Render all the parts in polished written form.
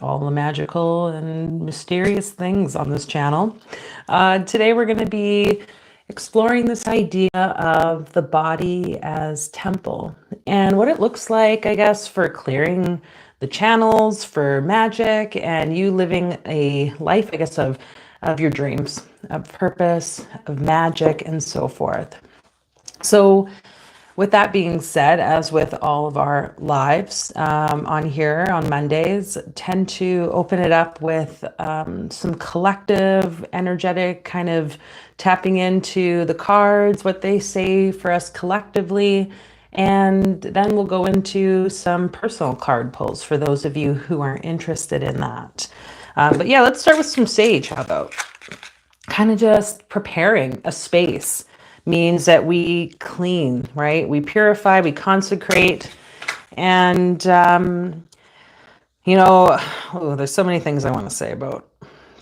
all the magical and mysterious things on this channel. Today we're going to be exploring this idea of the body as temple and what it looks like, I guess, for clearing the channels for magic and you living a life, I guess, of your dreams, of purpose, of magic, and so forth. So with that being said, as with all of our lives on here on Mondays, tend to open it up with some collective, energetic kind of tapping into the cards, what they say for us collectively. And then we'll go into some personal card pulls for those of you who are interested in that. But yeah, let's start with some sage. How about kind of just preparing a space means that we clean, right? We purify, we consecrate, and there's so many things I want to say about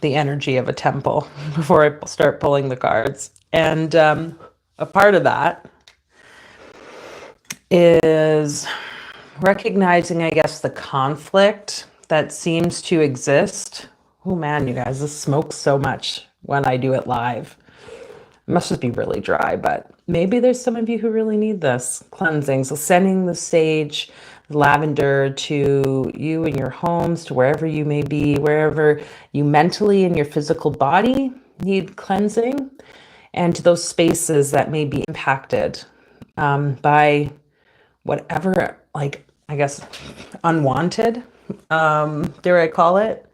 the energy of a temple before I start pulling the cards. And a part of that is recognizing, I guess, the conflict that seems to exist. Oh man, you guys, this smokes so much when I do it live. It must just be really dry, but maybe there's some of you who really need this cleansing. So sending the sage lavender to you and your homes, to wherever you may be, wherever you mentally and your physical body need cleansing, and to those spaces that may be impacted by whatever, like, I guess, unwanted, dare I call it,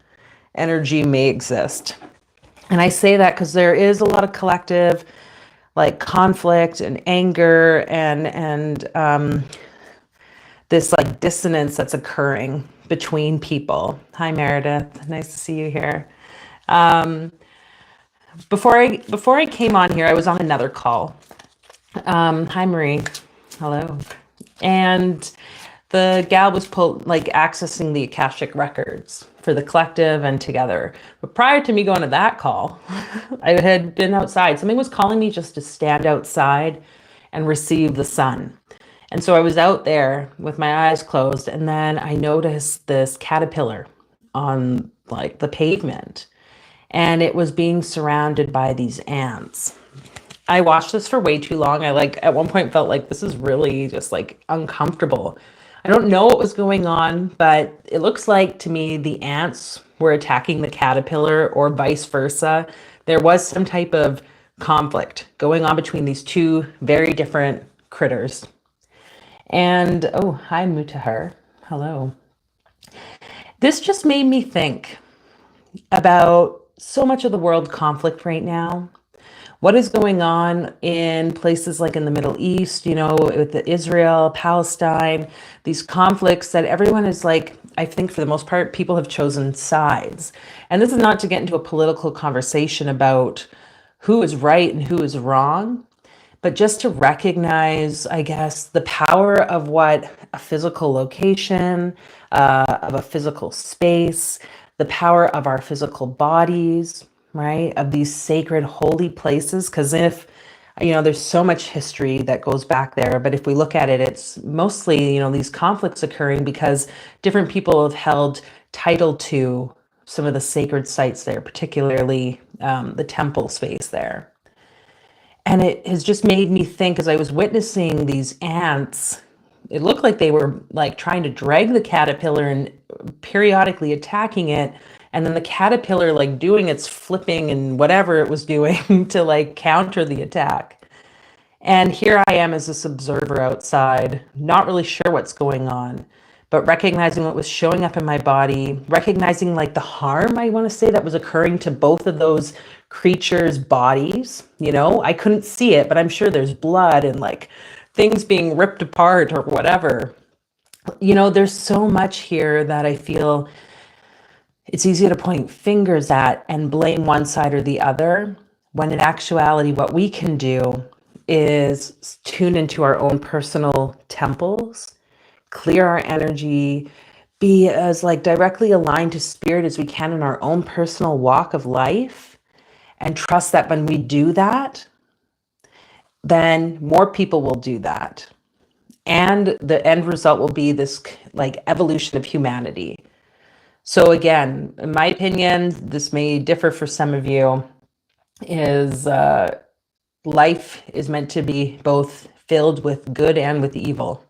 energy may exist. And I say that because there is a lot of collective, like, conflict and anger and this like dissonance that's occurring between people. Hi Meredith, nice to see you here. Before I came on here, I was on another call. Hi Marie, hello. And the gal was accessing the Akashic records for the collective and together. But prior to me going to that call, I had been outside. Something was calling me just to stand outside and receive the sun. And so I was out there with my eyes closed, and then I noticed this caterpillar on like the pavement, and it was being surrounded by these ants. I watched this for way too long. I at one point felt like this is really just like uncomfortable. I don't know what was going on, but it looks like to me the ants were attacking the caterpillar or vice versa. There was some type of conflict going on between these two very different critters. And, oh, hi Mutahar. Hello. This just made me think about so much of the world conflict right now. What is going on in places like in the Middle East, with the Israel, Palestine, these conflicts that everyone is like, I think for the most part, people have chosen sides. And this is not to get into a political conversation about who is right and who is wrong, but just to recognize, I guess, the power of what a physical location, of a physical space, the power of our physical bodies, right? Of these sacred, holy places. Because there's so much history that goes back there, but if we look at it, it's mostly, these conflicts occurring because different people have held title to some of the sacred sites there, particularly the temple space there. And it has just made me think, as I was witnessing these ants, it looked like they were like trying to drag the caterpillar and periodically attacking it. And then the caterpillar like doing its flipping and whatever it was doing to like counter the attack. And here I am as this observer outside, not really sure what's going on, but recognizing what was showing up in my body, recognizing like the harm, I want to say, that was occurring to both of those creatures' bodies. I couldn't see it, but I'm sure there's blood and like things being ripped apart or whatever. There's so much here that I feel it's easy to point fingers at and blame one side or the other, when in actuality, what we can do is tune into our own personal temples, clear our energy, be as like directly aligned to spirit as we can in our own personal walk of life, and trust that when we do that, then more people will do that. And the end result will be this like evolution of humanity. So again, in my opinion, this may differ for some of you, is life is meant to be both filled with good and with evil,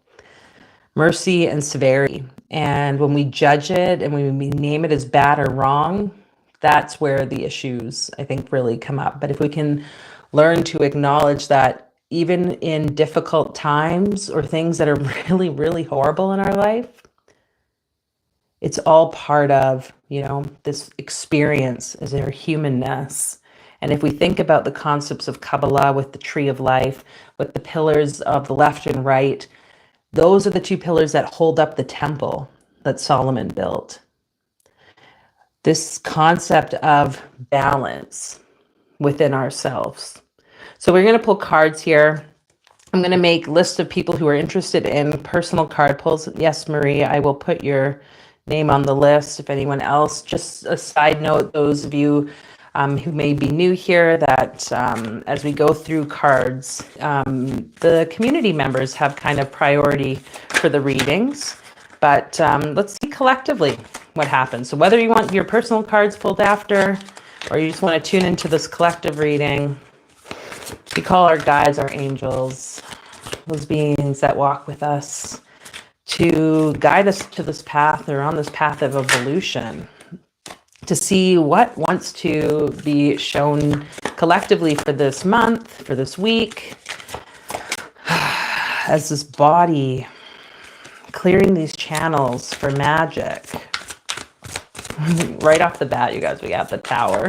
mercy and severity. And when we judge it and when we name it as bad or wrong, that's where the issues, I think, really come up. But if we can learn to acknowledge that even in difficult times or things that are really, really horrible in our life, it's all part of, this experience as our humanness. And if we think about the concepts of Kabbalah with the tree of life, with the pillars of the left and right, those are the two pillars that hold up the temple that Solomon built. This concept of balance within ourselves. So we're going to pull cards here. I'm going to make lists of people who are interested in personal card pulls. Yes, Marie, I will put your name on the list. If anyone else, just a side note, those of you who may be new here, that as we go through cards, the community members have kind of priority for the readings. But let's see collectively what happens. So whether you want your personal cards pulled after, or you just want to tune into this collective reading, we call our guides, our angels, those beings that walk with us to guide us to this path, or on this path of evolution, to see what wants to be shown collectively for this month, for this week, as this body clearing these channels for magic. Right off the bat, you guys, we got the Tower.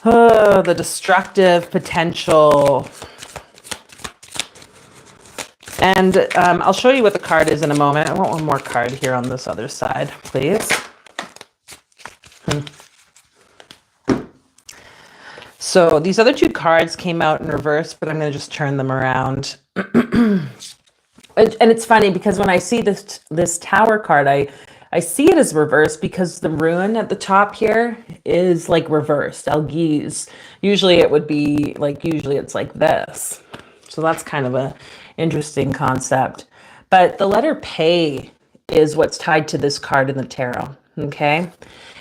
Oh, the destructive potential. And I'll show you what the card is in a moment. I want one more card here on this other side, please. So these other two cards came out in reverse, but I'm going to just turn them around. And it's funny because when I see this Tower card, I see it as reverse because the rune at the top here is like reversed, alchemize. Usually it would be like, usually it's like this. So that's kind of a interesting concept. But the letter Pei is what's tied to this card in the tarot, okay?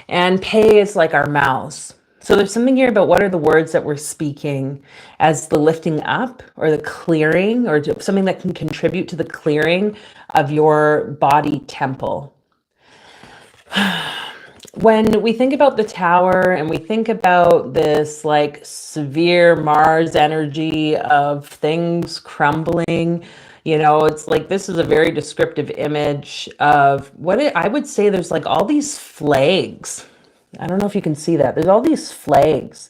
And Pei is like our mouths. So there's something here about what are the words that we're speaking as the lifting up or the clearing, or something that can contribute to the clearing of your body temple. When we think about the Tower and we think about this like severe Mars energy of things crumbling, it's like, this is a very descriptive image of I would say there's like all these flags. I don't know if you can see that. There's all these flags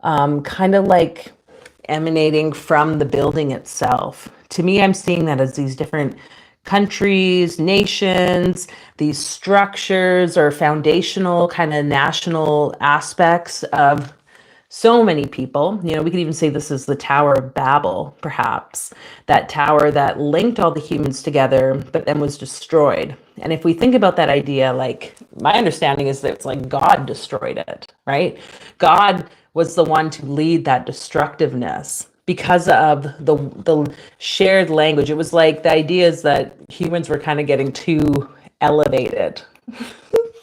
kind of like emanating from the building itself. To me, I'm seeing that as these different countries, nations, these structures or foundational kind of national aspects of so many people. We could even say this is the Tower of Babel, perhaps. That tower that linked all the humans together, but then was destroyed. And if we think about that idea, like, my understanding is that it's like God destroyed it, right? God was the one to lead that destructiveness because of the shared language. It was like the idea is that humans were kind of getting too elevated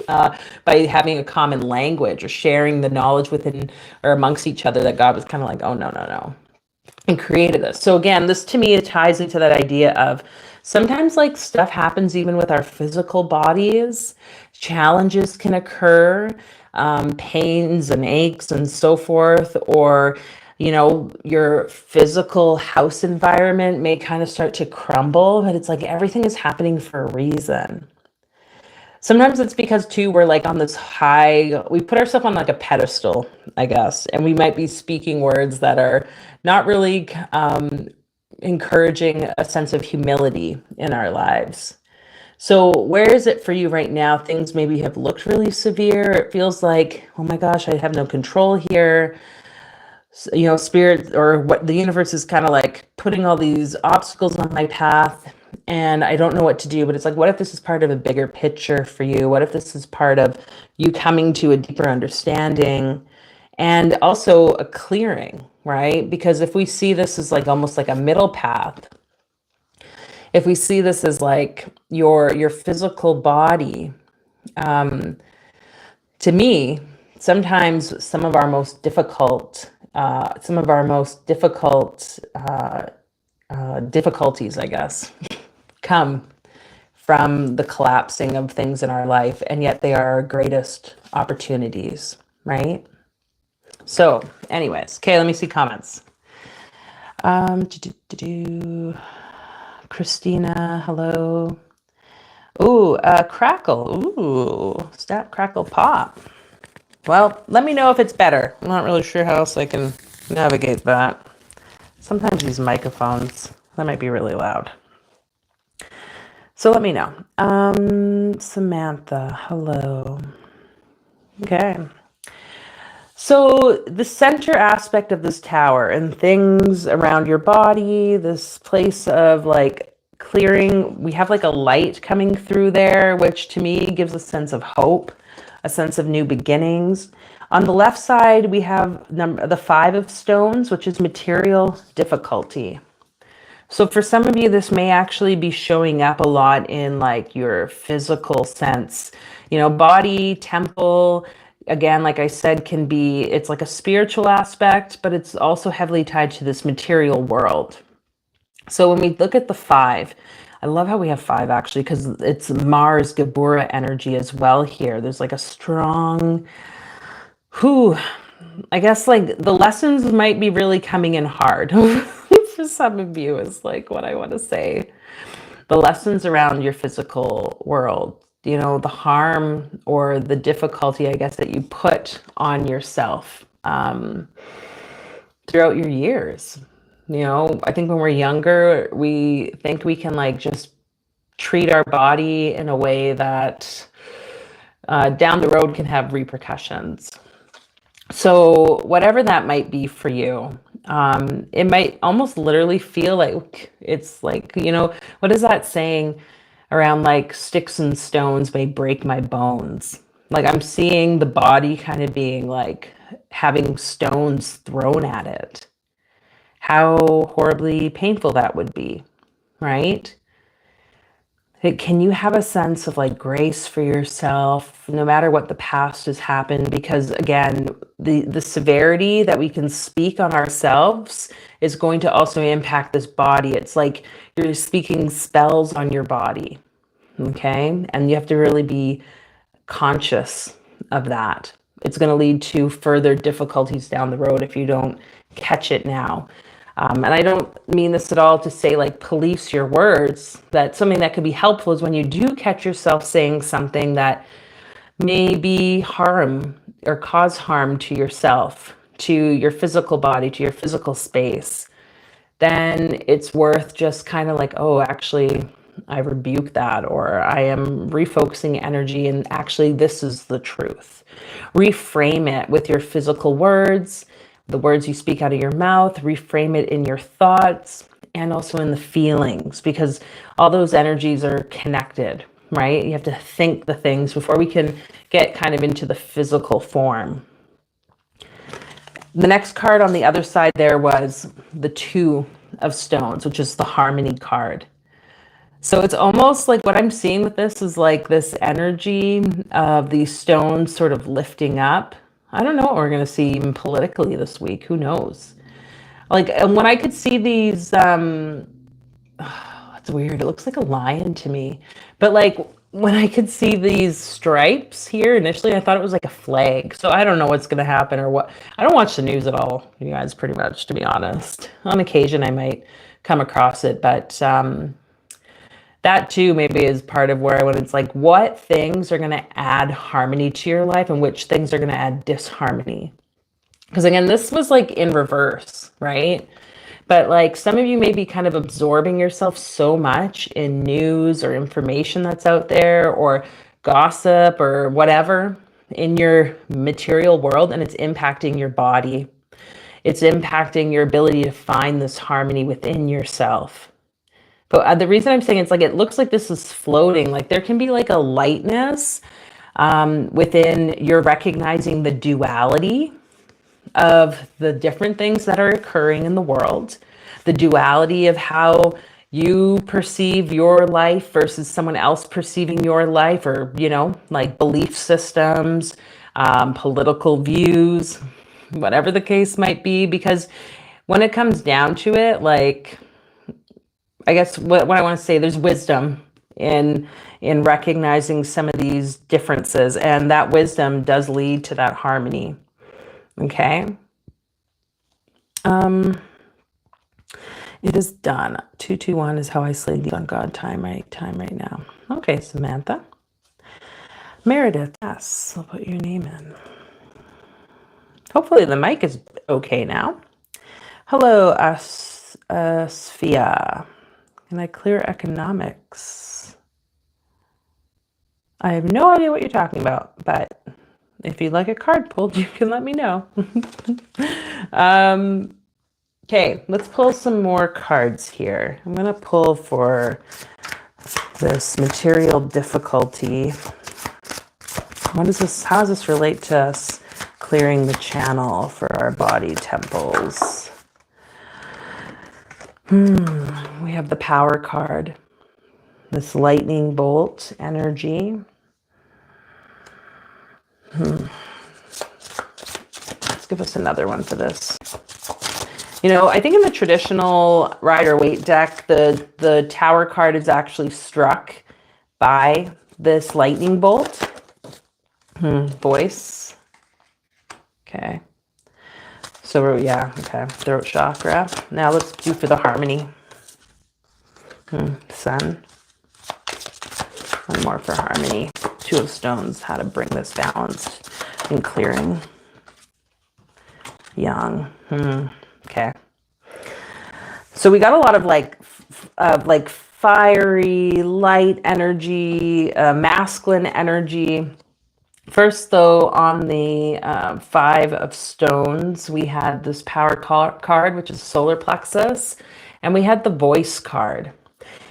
by having a common language or sharing the knowledge within or amongst each other, that God was kind of like, oh, no, and created us. So again, this to me, it ties into that idea of sometimes like stuff happens even with our physical bodies. Challenges can occur, pains and aches and so forth, or your physical house environment may kind of start to crumble, but it's like everything is happening for a reason. Sometimes it's because too, we're like on this high, we put ourselves on like a pedestal, I guess, and we might be speaking words that are not really encouraging a sense of humility in our lives. So where is it for you right now? Things maybe have looked really severe. It feels like, oh my gosh, I have no control here. Spirit or what the universe is kind of like putting all these obstacles on my path, and I don't know what to do. But it's like, what if this is part of a bigger picture for you? What if this is part of you coming to a deeper understanding and also a clearing, right? Because if we see this as like almost like a middle path, if we see this as like your physical body, to me, sometimes some of our most difficult difficulties, I guess, come from the collapsing of things in our life, and yet they are our greatest opportunities, right? So, anyways, okay, let me see comments. Christina, hello. Ooh, crackle. Ooh, stat crackle pop. Well, let me know if it's better. I'm not really sure how else I can navigate that. Sometimes these microphones, that might be really loud. So let me know. Samantha, hello. Okay. So the center aspect of this tower and things around your body, this place of like clearing, we have like a light coming through there, which to me gives a sense of hope, a sense of new beginnings. On the left side, we have the 5 of stones, which is material difficulty. So for some of you, this may actually be showing up a lot in like your physical sense, body, temple. Again, like I said, it's like a spiritual aspect, but it's also heavily tied to this material world. So when we look at the 5, I love how we have 5 actually, because it's Mars Gabura energy as well here. There's like a strong, I guess like the lessons might be really coming in hard for some of you is like what I want to say. The lessons around your physical world, the harm or the difficulty, I guess, that you put on yourself throughout your years. I think when we're younger, we think we can like just treat our body in a way that down the road can have repercussions. So whatever that might be for you, it might almost literally feel like it's like, what is that saying around like sticks and stones may break my bones? Like I'm seeing the body kind of being like having stones thrown at it. How horribly painful that would be, right? Can you have a sense of like grace for yourself, no matter what the past has happened? Because again, the severity that we can speak on ourselves is going to also impact this body. It's like you're speaking spells on your body, okay? And you have to really be conscious of that. It's going to lead to further difficulties down the road if you don't catch it now. And I don't mean this at all to say like police your words. That something that could be helpful is when you do catch yourself saying something that may be harm or cause harm to yourself, to your physical body, to your physical space, then it's worth just kind of like, oh, actually, I rebuke that, or I am refocusing energy and actually this is the truth. Reframe it with your physical words, the words you speak out of your mouth, reframe it in your thoughts and also in the feelings, because all those energies are connected, right? You have to think the things before we can get kind of into the physical form. The next card on the other side there was the 2 of stones, which is the harmony card. So it's almost like what I'm seeing with this is like this energy of these stones sort of lifting up. I don't know what we're going to see even politically this week. Who knows? Like, and when I could see these, it's weird. It looks like a lion to me. But like when I could see these stripes here initially, I thought it was like a flag. So I don't know what's going to happen or what. I don't watch the news at all, you guys, pretty much, to be honest. On occasion, I might come across it, but that too maybe is part of where when it's like, what things are going to add harmony to your life and which things are going to add disharmony? Because again, this was like in reverse, right? But like some of you may be kind of absorbing yourself so much in news or information that's out there or gossip or whatever in your material world, and it's impacting your body. It's impacting your ability to find this harmony within yourself. But the reason I'm saying it's like, it looks like this is floating, like there can be like a lightness within your recognizing the duality of the different things that are occurring in the world, the duality of how you perceive your life versus someone else perceiving your life, or, you know, like belief systems, political views, whatever the case might be. Because when it comes down to it, like, I guess what I want to say, there's wisdom in recognizing some of these differences, and that wisdom does lead to that harmony. Okay. It is done. 221 is how I sleep on God time right now. Okay, Samantha. Meredith, yes, I'll put your name in. Hopefully the mic is okay now. Hello, Asphia. Can I clear economics? I have no idea what you're talking about, but if you'd like a card pulled, you can let me know. Okay, let's pull some more cards here. I'm going to pull for this material difficulty. What is this? How does this relate to us clearing the channel for our body temples? We have the power card, this lightning bolt energy. Let's give us another one for this. You know, I think in the traditional Rider-Waite deck, the Tower card is actually struck by this lightning bolt. Voice. Okay. So, yeah, okay. Throat chakra. Now let's do for the harmony. Sun. One more for harmony. Two of Stones, how to bring this balanced and clearing. Yang. Okay. So we got a lot of like fiery, light energy, masculine energy. First, though, on the Five of Stones, we had this power card, which is solar plexus, and we had the voice card.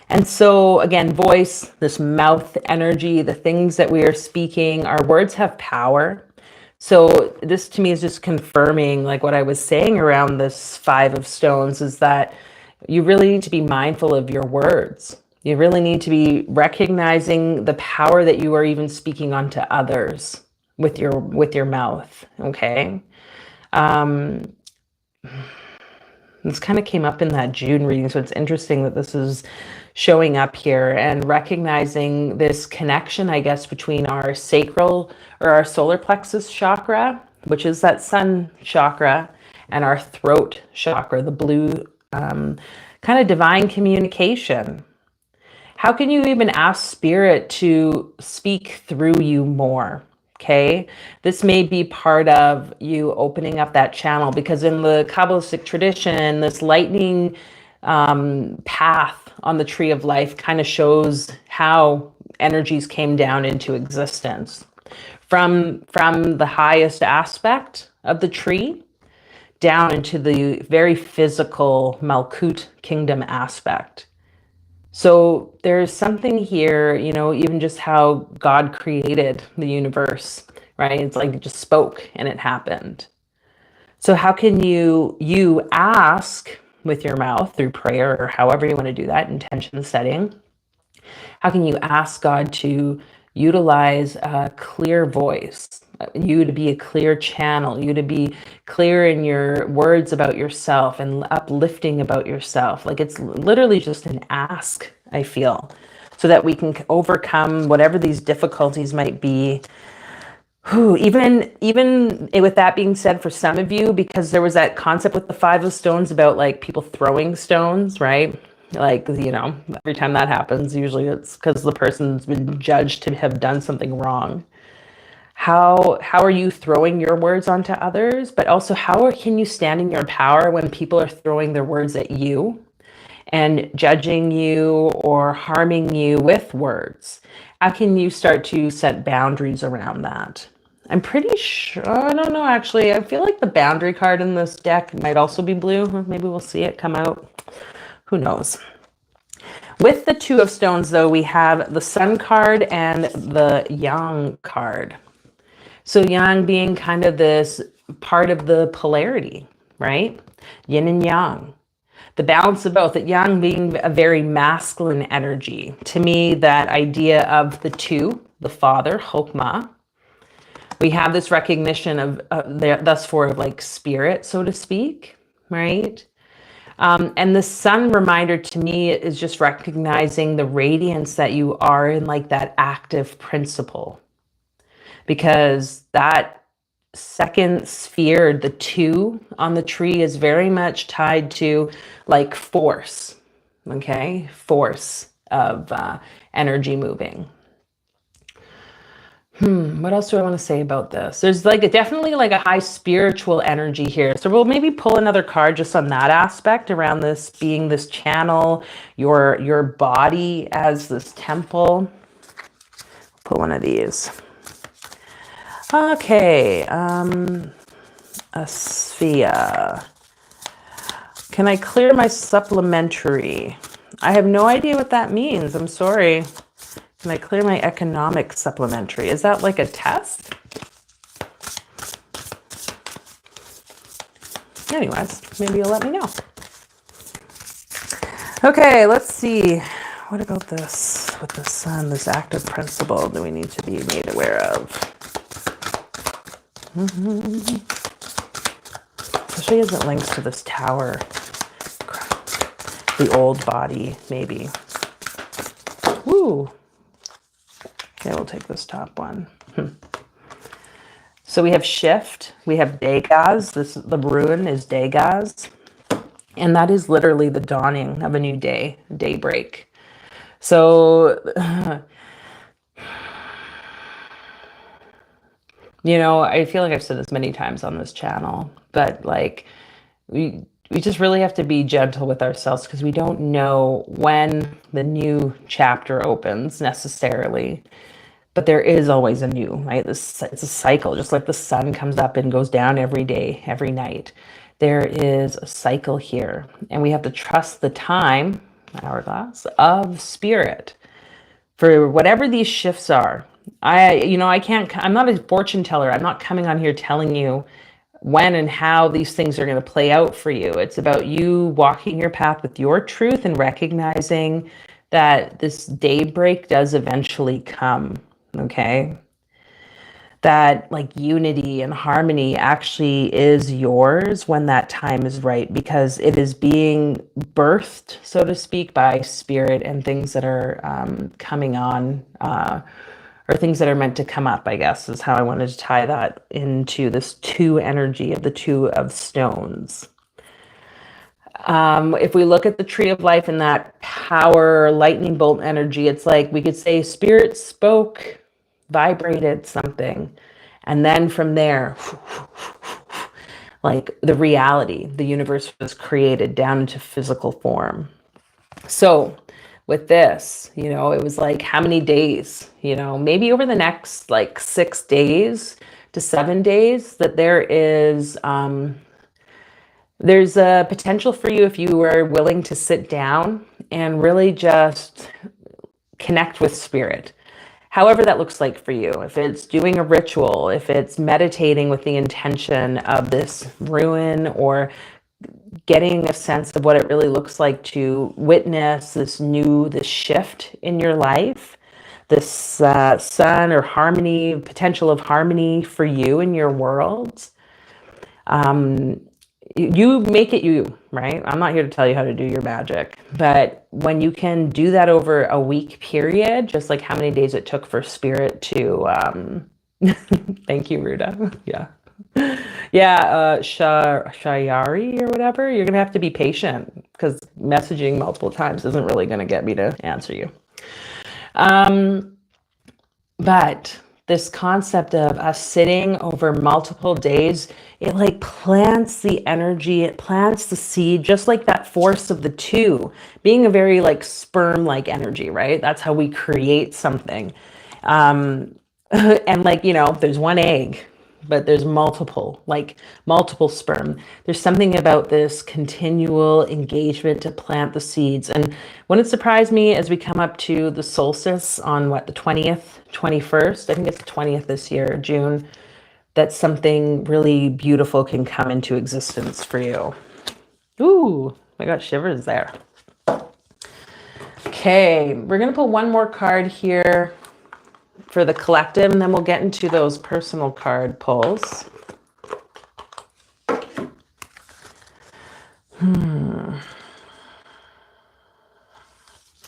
And so, again, voice, this mouth energy, the things that we are speaking, our words have power. So this to me is just confirming, like what I was saying around this Five of Stones, is that you really need to be mindful of your words. You really need to be recognizing the power that you are even speaking onto others with your mouth. Okay. This kind of came up in that June reading, so it's interesting that this is showing up here, and recognizing this connection, I guess, between our sacral or our solar plexus chakra, which is that sun chakra, and our throat chakra, the blue, kind of divine communication. How can you even ask spirit to speak through you more? Okay, this may be part of you opening up that channel, because in the Kabbalistic tradition, this lightning path on the tree of life kind of shows how energies came down into existence from the highest aspect of the tree down into the very physical Malkut kingdom aspect. So there's something here, you know, even just how God created the universe, right? It's like it just spoke and it happened. So how can you ask with your mouth through prayer, or however you want to do that, intention setting? How can you ask God to utilize a clear voice, you to be a clear channel, you to be clear in your words about yourself and uplifting about yourself? Like, it's literally just an ask, I feel, so that we can overcome whatever these difficulties might be. Even with that being said, for some of you, because there was that concept with the Five of Stones about like people throwing stones, right? Like, you know, every time that happens, usually it's because the person's been judged to have done something wrong. How are you throwing your words onto others? But also, can you stand in your power when people are throwing their words at you and judging you or harming you with words? How can you start to set boundaries around that? I'm pretty sure, I don't know, actually, I feel like the boundary card in this deck might also be blue. Maybe we'll see it come out. Who knows? With the Two of Stones, though, we have the Sun card and the Yang card. So Yang being kind of this part of the polarity, right? Yin and Yang. The balance of both. That yang being a very masculine energy. To me, that idea of the two, the father, Chokmah. We have this recognition of thus for like spirit, so to speak, right? And the sun reminder to me is just recognizing the radiance that you are in like that active principle. Because that second sphere, the two on the tree, is very much tied to like force, okay? Force of energy moving. What else do I want to say about this? There's like definitely like a high spiritual energy here. So we'll maybe pull another card just on that aspect around this being this channel, your body as this temple. Pull one of these. Okay, a sphere. Can I clear my supplementary? I have no idea what that means. I'm sorry. Can I clear my economic supplementary? Is that like a test? Anyways, maybe you'll let me know. Okay, let's see. What about this with the sun? This active principle do we need to be made aware of? Especially as it links to this tower. The old body, maybe. Woo. Okay, we'll take this top one. So we have shift, we have Dagaz. The rune is Dagaz. And that is literally the dawning of a new day, daybreak. So, you know, I feel like I've said this many times on this channel, but like we just really have to be gentle with ourselves because we don't know when the new chapter opens necessarily. But there is always a new, right? It's a cycle, just like the sun comes up and goes down every day, every night. There is a cycle here, and we have to trust the time, hourglass, of spirit for whatever these shifts are. I'm not a fortune teller. I'm not coming on here telling you when and how these things are going to play out for you. It's about you walking your path with your truth and recognizing that this daybreak does eventually come. Okay, that like unity and harmony actually is yours when that time is right, because it is being birthed, so to speak, by spirit and things that are coming on, or things that are meant to come up, I guess, is how I wanted to tie that into this two energy of the two of stones. If we look at the tree of life and that power lightning bolt energy, it's like we could say spirit spoke, vibrated something, and then from there, like the reality, the universe was created down into physical form. So with this, you know, it was like how many days, you know, maybe over the next like 6 days to 7 days, that there's a potential for you, if you were willing to sit down and really just connect with spirit, however that looks like for you. If it's doing a ritual, if it's meditating with the intention of this ruin, or getting a sense of what it really looks like to witness this shift in your life, this sun or harmony, potential of harmony for you in your world. You make it you, right? I'm not here to tell you how to do your magic, but when you can do that over a week period, just like how many days it took for spirit to, thank you, Ruda. Yeah. Yeah. Shayari or whatever. You're going to have to be patient because messaging multiple times isn't really going to get me to answer you. But this concept of us sitting over multiple days, it like plants the energy, it plants the seed, just like that force of the two being a very like sperm-like energy, right? That's how we create something. And like, you know, there's one egg, but there's multiple sperm. There's something about this continual engagement to plant the seeds. And when it surprised me as we come up to the solstice on the 20th, 21st, I think it's the 20th this year, June, that something really beautiful can come into existence for you. Ooh, I got shivers there. Okay, we're going to pull one more card here for the collective, and then we'll get into those personal card pulls.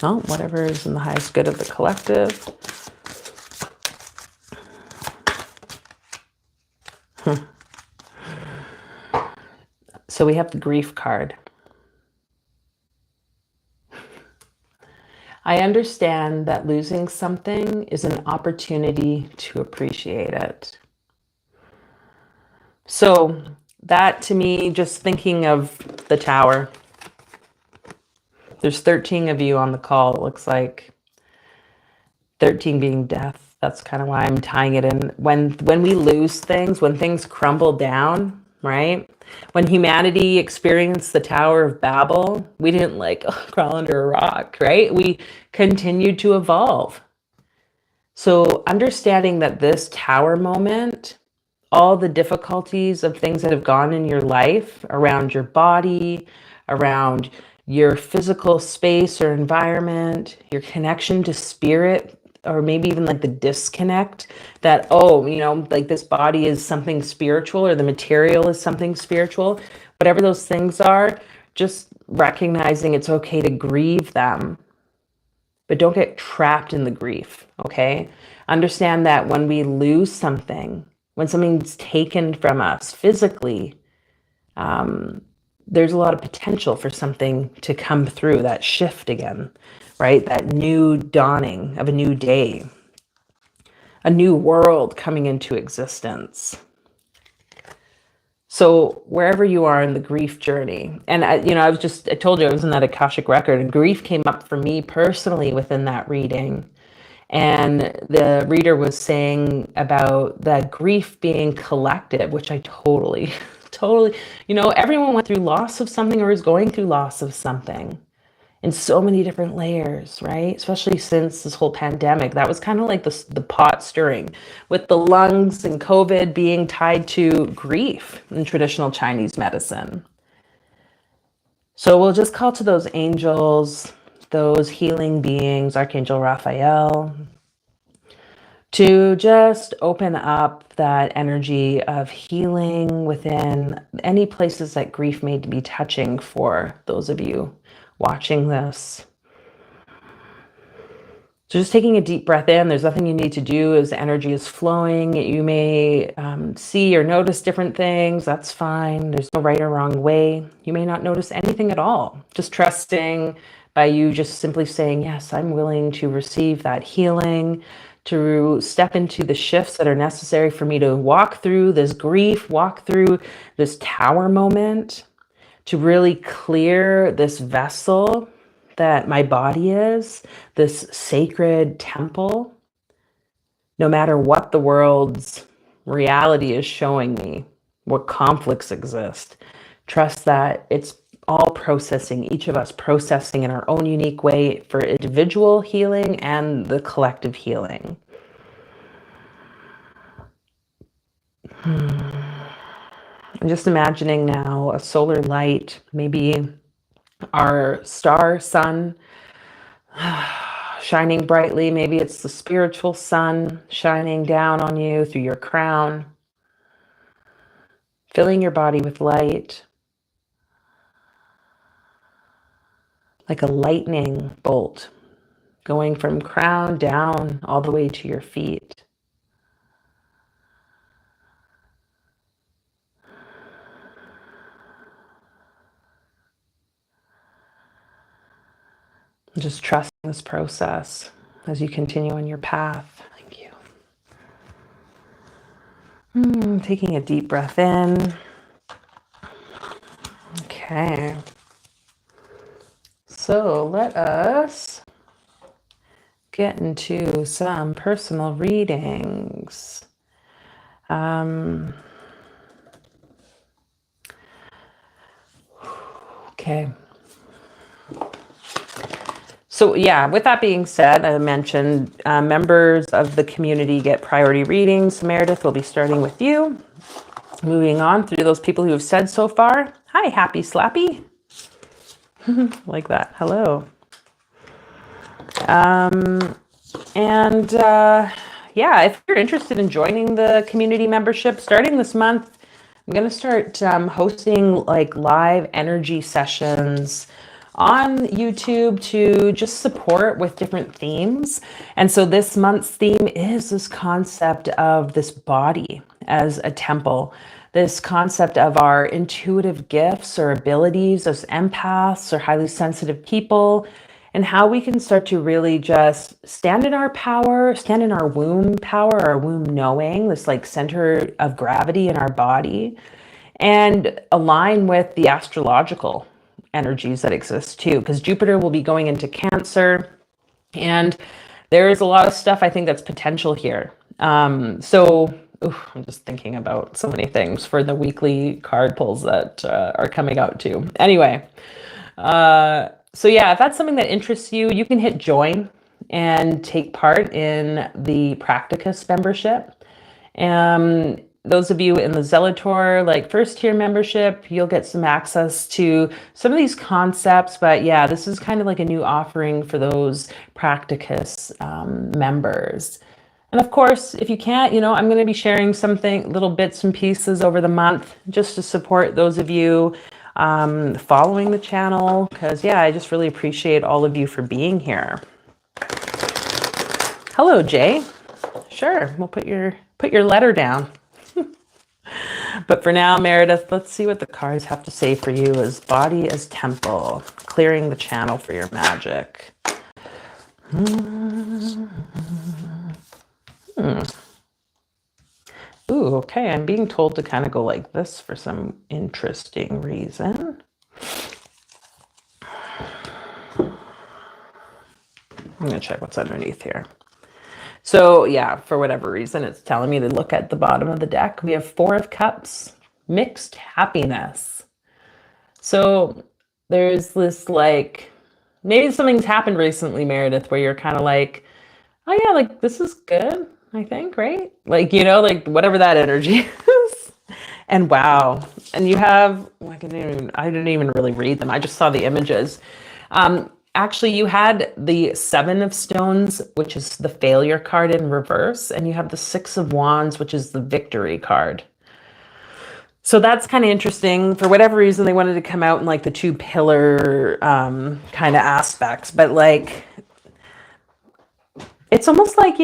Oh, whatever is in the highest good of the collective. So we have the grief card. I understand that losing something is an opportunity to appreciate it. So that, to me, just thinking of the tower, there's 13 of you on the call. It looks like 13 being death. That's kind of why I'm tying it in. When we lose things, when things crumble down, right? When humanity experienced the Tower of Babel, we didn't like crawl under a rock, right? We continued to evolve. So understanding that this tower moment, all the difficulties of things that have gone in your life around your body, around your physical space or environment, your connection to spirit, or maybe even like the disconnect that, oh, you know, like this body is something spiritual or the material is something spiritual, whatever those things are, just recognizing it's okay to grieve them, but don't get trapped in the grief, okay? Understand that when we lose something, when something's taken from us physically, there's a lot of potential for something to come through, that shift again, right? That new dawning of a new day, a new world coming into existence. So wherever you are in the grief journey, and I told you I was in that Akashic record, and grief came up for me personally within that reading. And the reader was saying about that grief being collective, which I totally, everyone went through loss of something or is going through loss of something in so many different layers, right? Especially since this whole pandemic, that was kind of like the pot stirring, with the lungs and COVID being tied to grief in traditional Chinese medicine. So we'll just call to those angels, those healing beings, Archangel Raphael, to just open up that energy of healing within any places that grief may be touching for those of you watching this. So just taking a deep breath in, there's nothing you need to do as the energy is flowing. You may see or notice different things. That's fine. There's no right or wrong way. You may not notice anything at all. Just trusting by you just simply saying, yes, I'm willing to receive that healing, to step into the shifts that are necessary for me to walk through this grief, walk through this tower moment, to really clear this vessel that my body is, this sacred temple. No matter what the world's reality is showing me, what conflicts exist, trust that it's all processing, each of us processing in our own unique way for individual healing and the collective healing. I'm just imagining now a solar light, maybe our star sun shining brightly. Maybe it's the spiritual sun shining down on you through your crown, filling your body with light, like a lightning bolt going from crown down all the way to your feet. Just trust this process as you continue on your path. Thank you. Taking a deep breath in. Okay. So let us get into some personal readings. Okay. So yeah, with that being said, I mentioned members of the community get priority readings. Meredith, will be starting with you. Moving on through those people who have said so far. Hi, Happy Slappy. Like that. Hello. Yeah, if you're interested in joining the community membership, starting this month, I'm going to start hosting like live energy sessions on YouTube to just support with different themes. And so this month's theme is this concept of this body as a temple, this concept of our intuitive gifts or abilities as empaths or highly sensitive people, and how we can start to really just stand in our power, stand in our womb power, our womb knowing, this like center of gravity in our body, and align with the astrological energies that exist too. Because Jupiter will be going into Cancer, and there is a lot of stuff I think that's potential here. I'm just thinking about so many things for the weekly card pulls that are coming out too. Anyway, so yeah, if that's something that interests you, you can hit join and take part in the Practicus membership. Those of you in the Zelator, like first tier membership, you'll get some access to some of these concepts. But yeah, this is kind of like a new offering for those Practicus members. And of course, if you can't, I'm going to be sharing something, little bits and pieces over the month just to support those of you following the channel. Because yeah, I just really appreciate all of you for being here. Hello, Jay. Sure, we'll put your letter down. But for now, Meredith, let's see what the cards have to say for you as body as temple, clearing the channel for your magic. Ooh, okay, I'm being told to kind of go like this for some interesting reason. I'm gonna check what's underneath here. So yeah, for whatever reason, it's telling me to look at the bottom of the deck. We have 4 of Cups, mixed happiness. So there's this like, maybe something's happened recently, Meredith, where you're kind of like, oh yeah, like this is good, I think, right? Like, like whatever that energy is. And wow. And you have, I didn't even really read them. I just saw the images. Actually, you had the 7 of Stones, which is the failure card in reverse, and you have the 6 of Wands, which is the victory card. So that's kind of interesting. For whatever reason, they wanted to come out in like the 2 pillar kind of aspects, but like, it's almost like,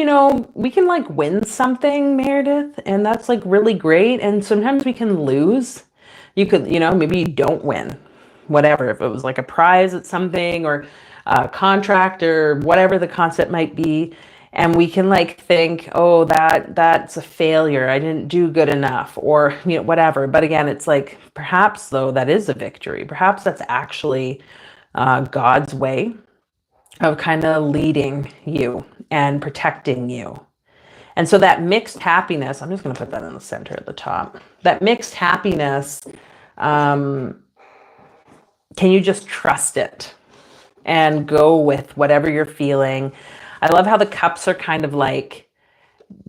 we can like win something, Meredith, and that's like really great. And sometimes we can lose. You could, maybe you don't win. Whatever, if it was like a prize at something or a contract or whatever the concept might be, and we can like think, oh, that's a failure, I didn't do good enough, or whatever. But again, it's like perhaps though that is a victory. Perhaps that's actually God's way of kind of leading you and protecting you. And so that mixed happiness, I'm just going to put that in the center at the top. That mixed happiness, can you just trust it and go with whatever you're feeling? I love how the cups are kind of like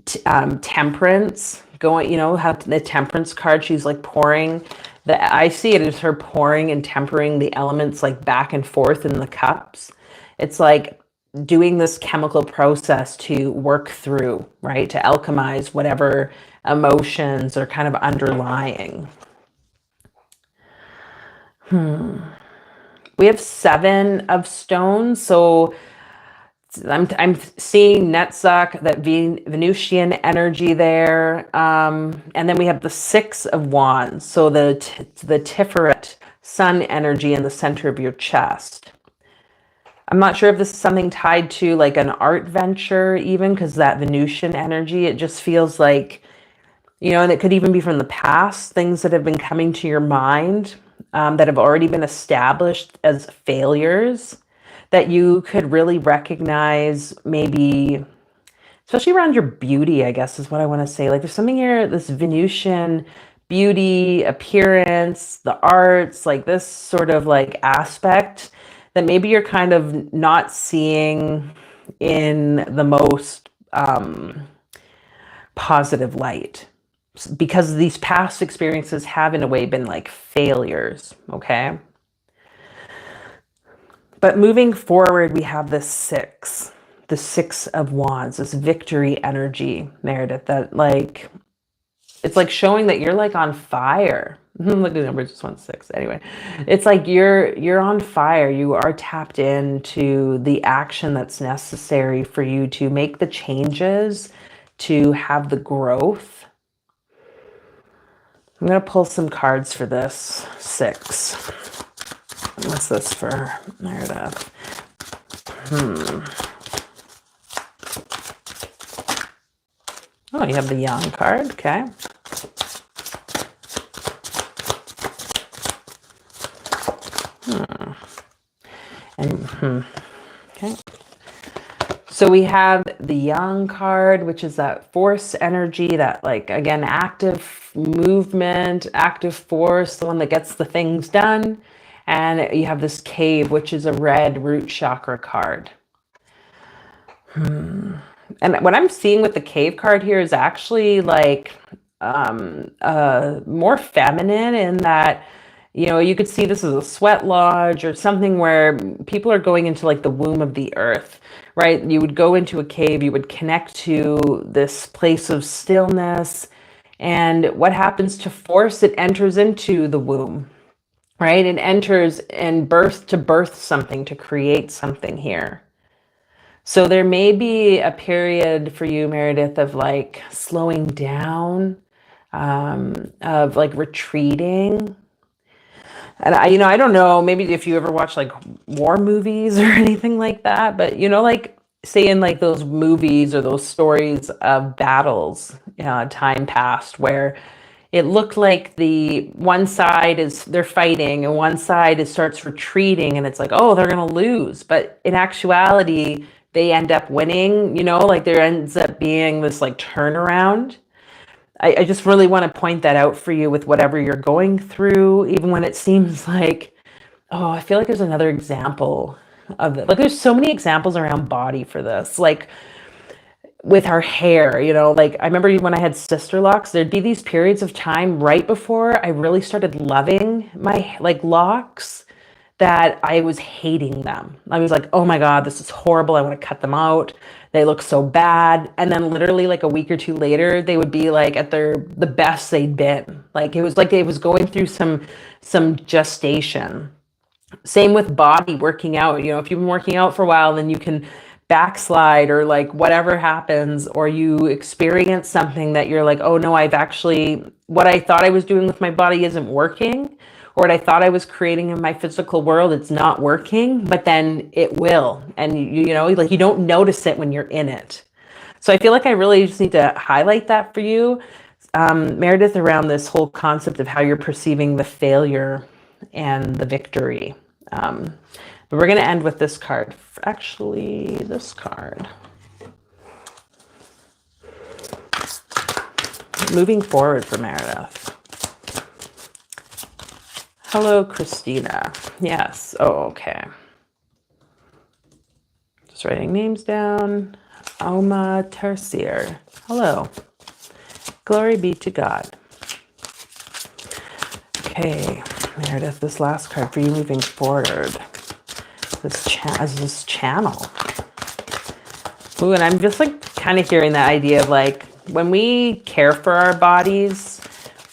temperance going, how the temperance card, she's like pouring. I see it as her pouring and tempering the elements like back and forth in the cups. It's like doing this chemical process to work through, right? To alchemize whatever emotions are kind of underlying. We have 7 of Stones, so I'm seeing Netzach, that Venusian energy there, and then we have the 6 of Wands, so the Tiferet sun energy in the center of your chest. I'm not sure if this is something tied to like an art venture, even because that Venusian energy, it just feels like, and it could even be from the past, things that have been coming to your mind. That have already been established as failures that you could really recognize, maybe, especially around your beauty, I guess is what I want to say. Like there's something here, this Venusian beauty, appearance, the arts, like this sort of like aspect that maybe you're kind of not seeing in the most positive light, because these past experiences have in a way been like failures. Okay. But moving forward, we have the Six of Wands, this victory energy, Meredith, that like, it's like showing that you're like on fire. Look at the number, just 1 6. Anyway, it's like you're on fire. You are tapped into the action that's necessary for you to make the changes, to have the growth. I'm gonna pull some cards for this 6. What's this for Meredith? Oh, you have the Young card. Okay. And okay. So we have the Young card, which is that force energy, that like, again, active movement, active force, the one that gets the things done. And you have this Cave, which is a red root chakra card. And what I'm seeing with the Cave card here is actually like more feminine, in that, you know, you could see this as a sweat lodge or something where people are going into like the womb of the earth, right? You would go into a cave, you would connect to this place of stillness. And what happens to force? It enters into the womb, right? It enters and birth something, to create something here. So there may be a period for you, Meredith, of like slowing down, of like retreating. And I don't know, maybe if you ever watch like war movies or anything like that, but like say in like those movies or those stories of battles, time past, where it looked like the one side they're fighting and one side starts retreating, and it's like, oh, they're going to lose. But in actuality, they end up winning, like there ends up being this like turnaround. I just really want to point that out for you with whatever you're going through, even when it seems like, oh, I feel like there's another example of it. Like there's so many examples around body for this. Like with our hair, like I remember when I had sister locks, there'd be these periods of time right before I really started loving my like locks, that I was hating them. I was like, oh my God, this is horrible. I want to cut them out. They look so bad. And then literally like a week or two later, they would be like at the best they'd been. Like it was like it was going through some gestation. Same with body, working out. If you've been working out for a while, then you can backslide, or like whatever happens, or you experience something that you're like, oh no, what I thought I was doing with my body isn't working, or what I thought I was creating in my physical world, it's not working, but then it will. And like you don't notice it when you're in it. So I feel like I really just need to highlight that for you, Meredith, around this whole concept of how you're perceiving the failure and the victory. But we're going to end with this card. Actually, this card. Moving forward for Meredith. Hello, Christina. Yes. Oh, okay. Just writing names down. Oma Tercier. Hello. Glory be to God. Okay, Meredith, this last card for you moving forward. This channel. Ooh, and I'm just like kind of hearing that idea of like, when we care for our bodies,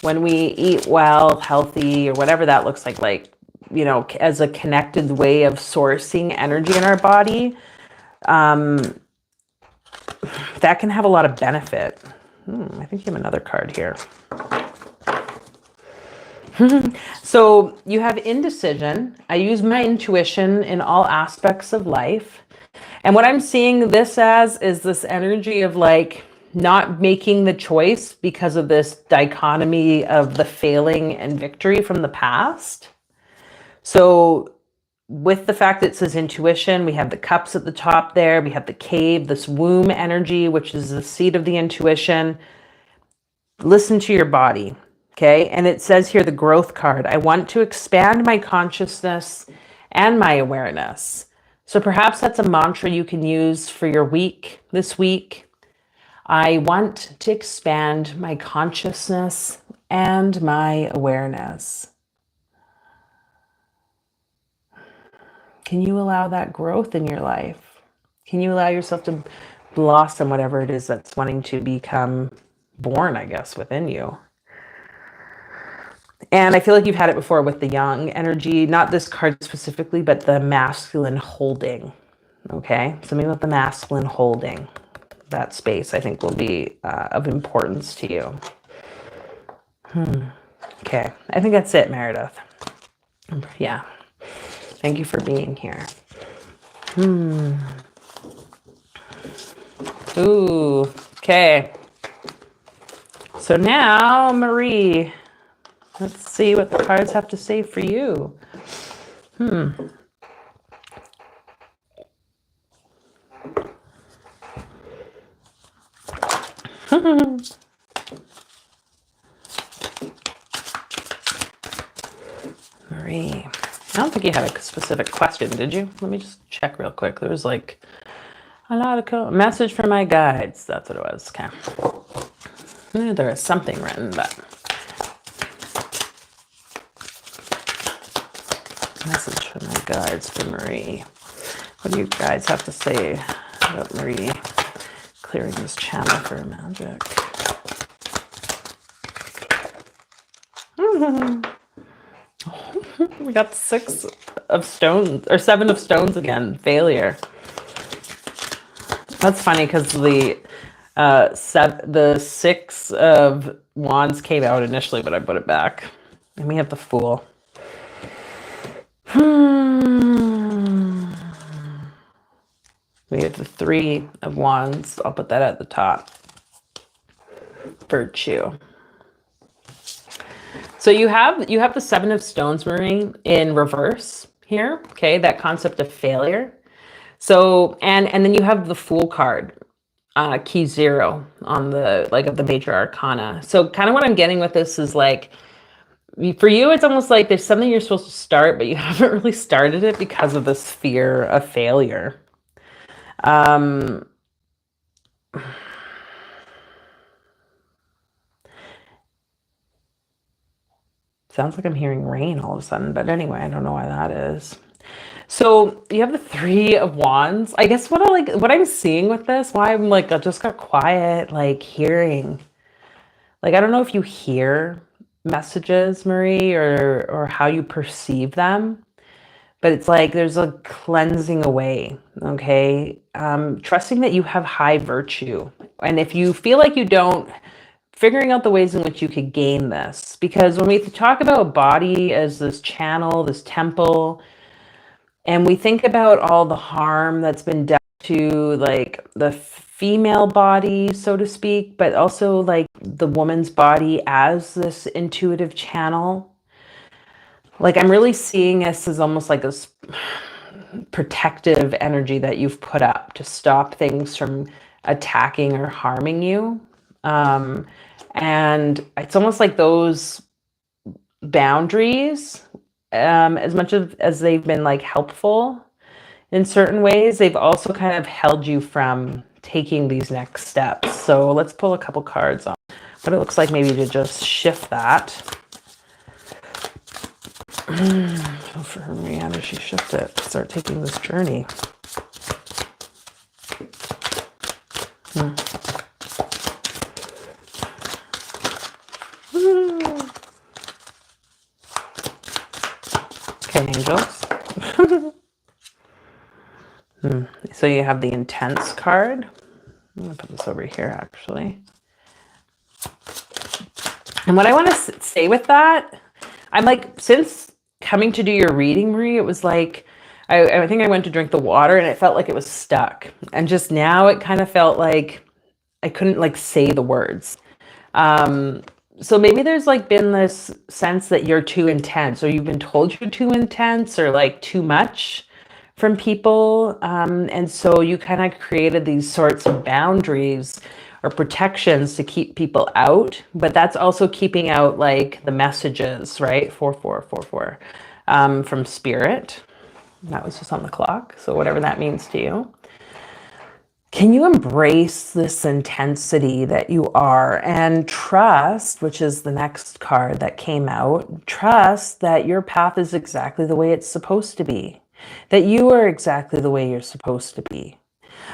when we eat well, healthy, or whatever that looks like, as a connected way of sourcing energy in our body, that can have a lot of benefit. I think you have another card here. So you have indecision. I use my intuition in all aspects of life. And what I'm seeing this as is this energy of like not making the choice because of this dichotomy of the failing and victory from the past. So with the fact that it says intuition, we have the cups at the top there. We have the cave, this womb energy, which is the seat of the intuition. Listen to your body. Okay. And it says here, the growth card. I want to expand my consciousness and my awareness. So perhaps that's a mantra you can use for your week this week. I want to expand my consciousness and my awareness. Can you allow that growth in your life? Can you allow yourself to blossom whatever it is that's wanting to become born, I guess, within you? And I feel like you've had it before with the young energy, not this card specifically, but the masculine holding. Okay, something about the masculine holding. That space, I think, will be of importance to you. Okay, I think that's it, Meredith. Yeah, thank you for being here. Ooh, okay. So now, Marie, let's see what the cards have to say for you. Marie, I don't think you had a specific question, did you? Let me just check real quick. There was like a lot of message from my guides. That's what it was. Okay. There is something written, but message from my guides for Marie. What do you guys have to say about Marie clearing this channel for magic? We got 6 of stones, or 7 of stones again. Failure. That's funny because the 6 of wands came out initially, but I put it back. And we have the Fool. We have the 3 of wands. I'll put that at the top. Virtue. So you have the 7 of stones, Marie, in reverse here. Okay, that concept of failure. So and then you have the Fool card, key 0 on the of the major arcana. So kind of what I'm getting with this is like, for you, it's almost like there's something you're supposed to start, but you haven't really started it because of this fear of failure. Sounds like I'm hearing rain all of a sudden, but anyway, I don't know why that is. So you have the 3 of wands. I guess what I'm seeing with this, why I'm like, I just got quiet, like hearing. Like, I don't know if you hear messages, Marie, or how you perceive them, but it's like there's a cleansing away, okay? Trusting that you have high virtue. And if you feel like you don't, figuring out the ways in which you could gain this. Because when we talk about body as this channel, this temple, and we think about all the harm that's been done to like the female body, so to speak, but also like the woman's body as this intuitive channel. Like, I'm really seeing this as almost like this protective energy that you've put up to stop things from attacking or harming you. And it's almost like those boundaries, as much as they've been like helpful in certain ways, they've also kind of held you from taking these next steps. So let's pull a couple cards on what it looks like maybe to just shift that. So for her, how does she shift it? Start taking this journey. Okay, angels. So you have the intense card. I'm going to put this over here, actually. And what I want to say with that, I'm like, since coming to do your reading, Marie, it was like, I think I went to drink the water and it felt like it was stuck. And just now it kind of felt like I couldn't like say the words. So maybe there's like been this sense that you're too intense, or you've been told you're too intense, or like too much from people. And so you kind of created these sorts of boundaries or protections to keep people out, but that's also keeping out like the messages, right? 4444 from spirit. That was just on the clock. So whatever that means to you. Can you embrace this intensity that you are and trust, which is the next card that came out, trust that your path is exactly the way it's supposed to be. that you are exactly the way you're supposed to be.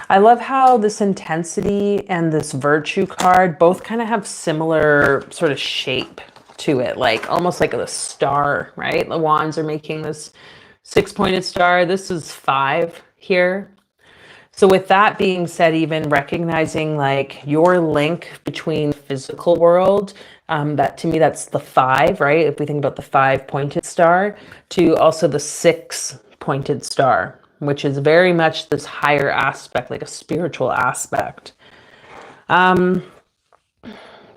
I love how this intensity and this virtue card both kind of have similar sort of shape to it, like almost like a star, right? The wands are making this 6-pointed star. This is 5 here. So with that being said, even recognizing like your link between physical world, that to me, that's the 5, right? If we think about the 5-pointed star, to also the 6-pointed star, which is very much this higher aspect, like a spiritual aspect. So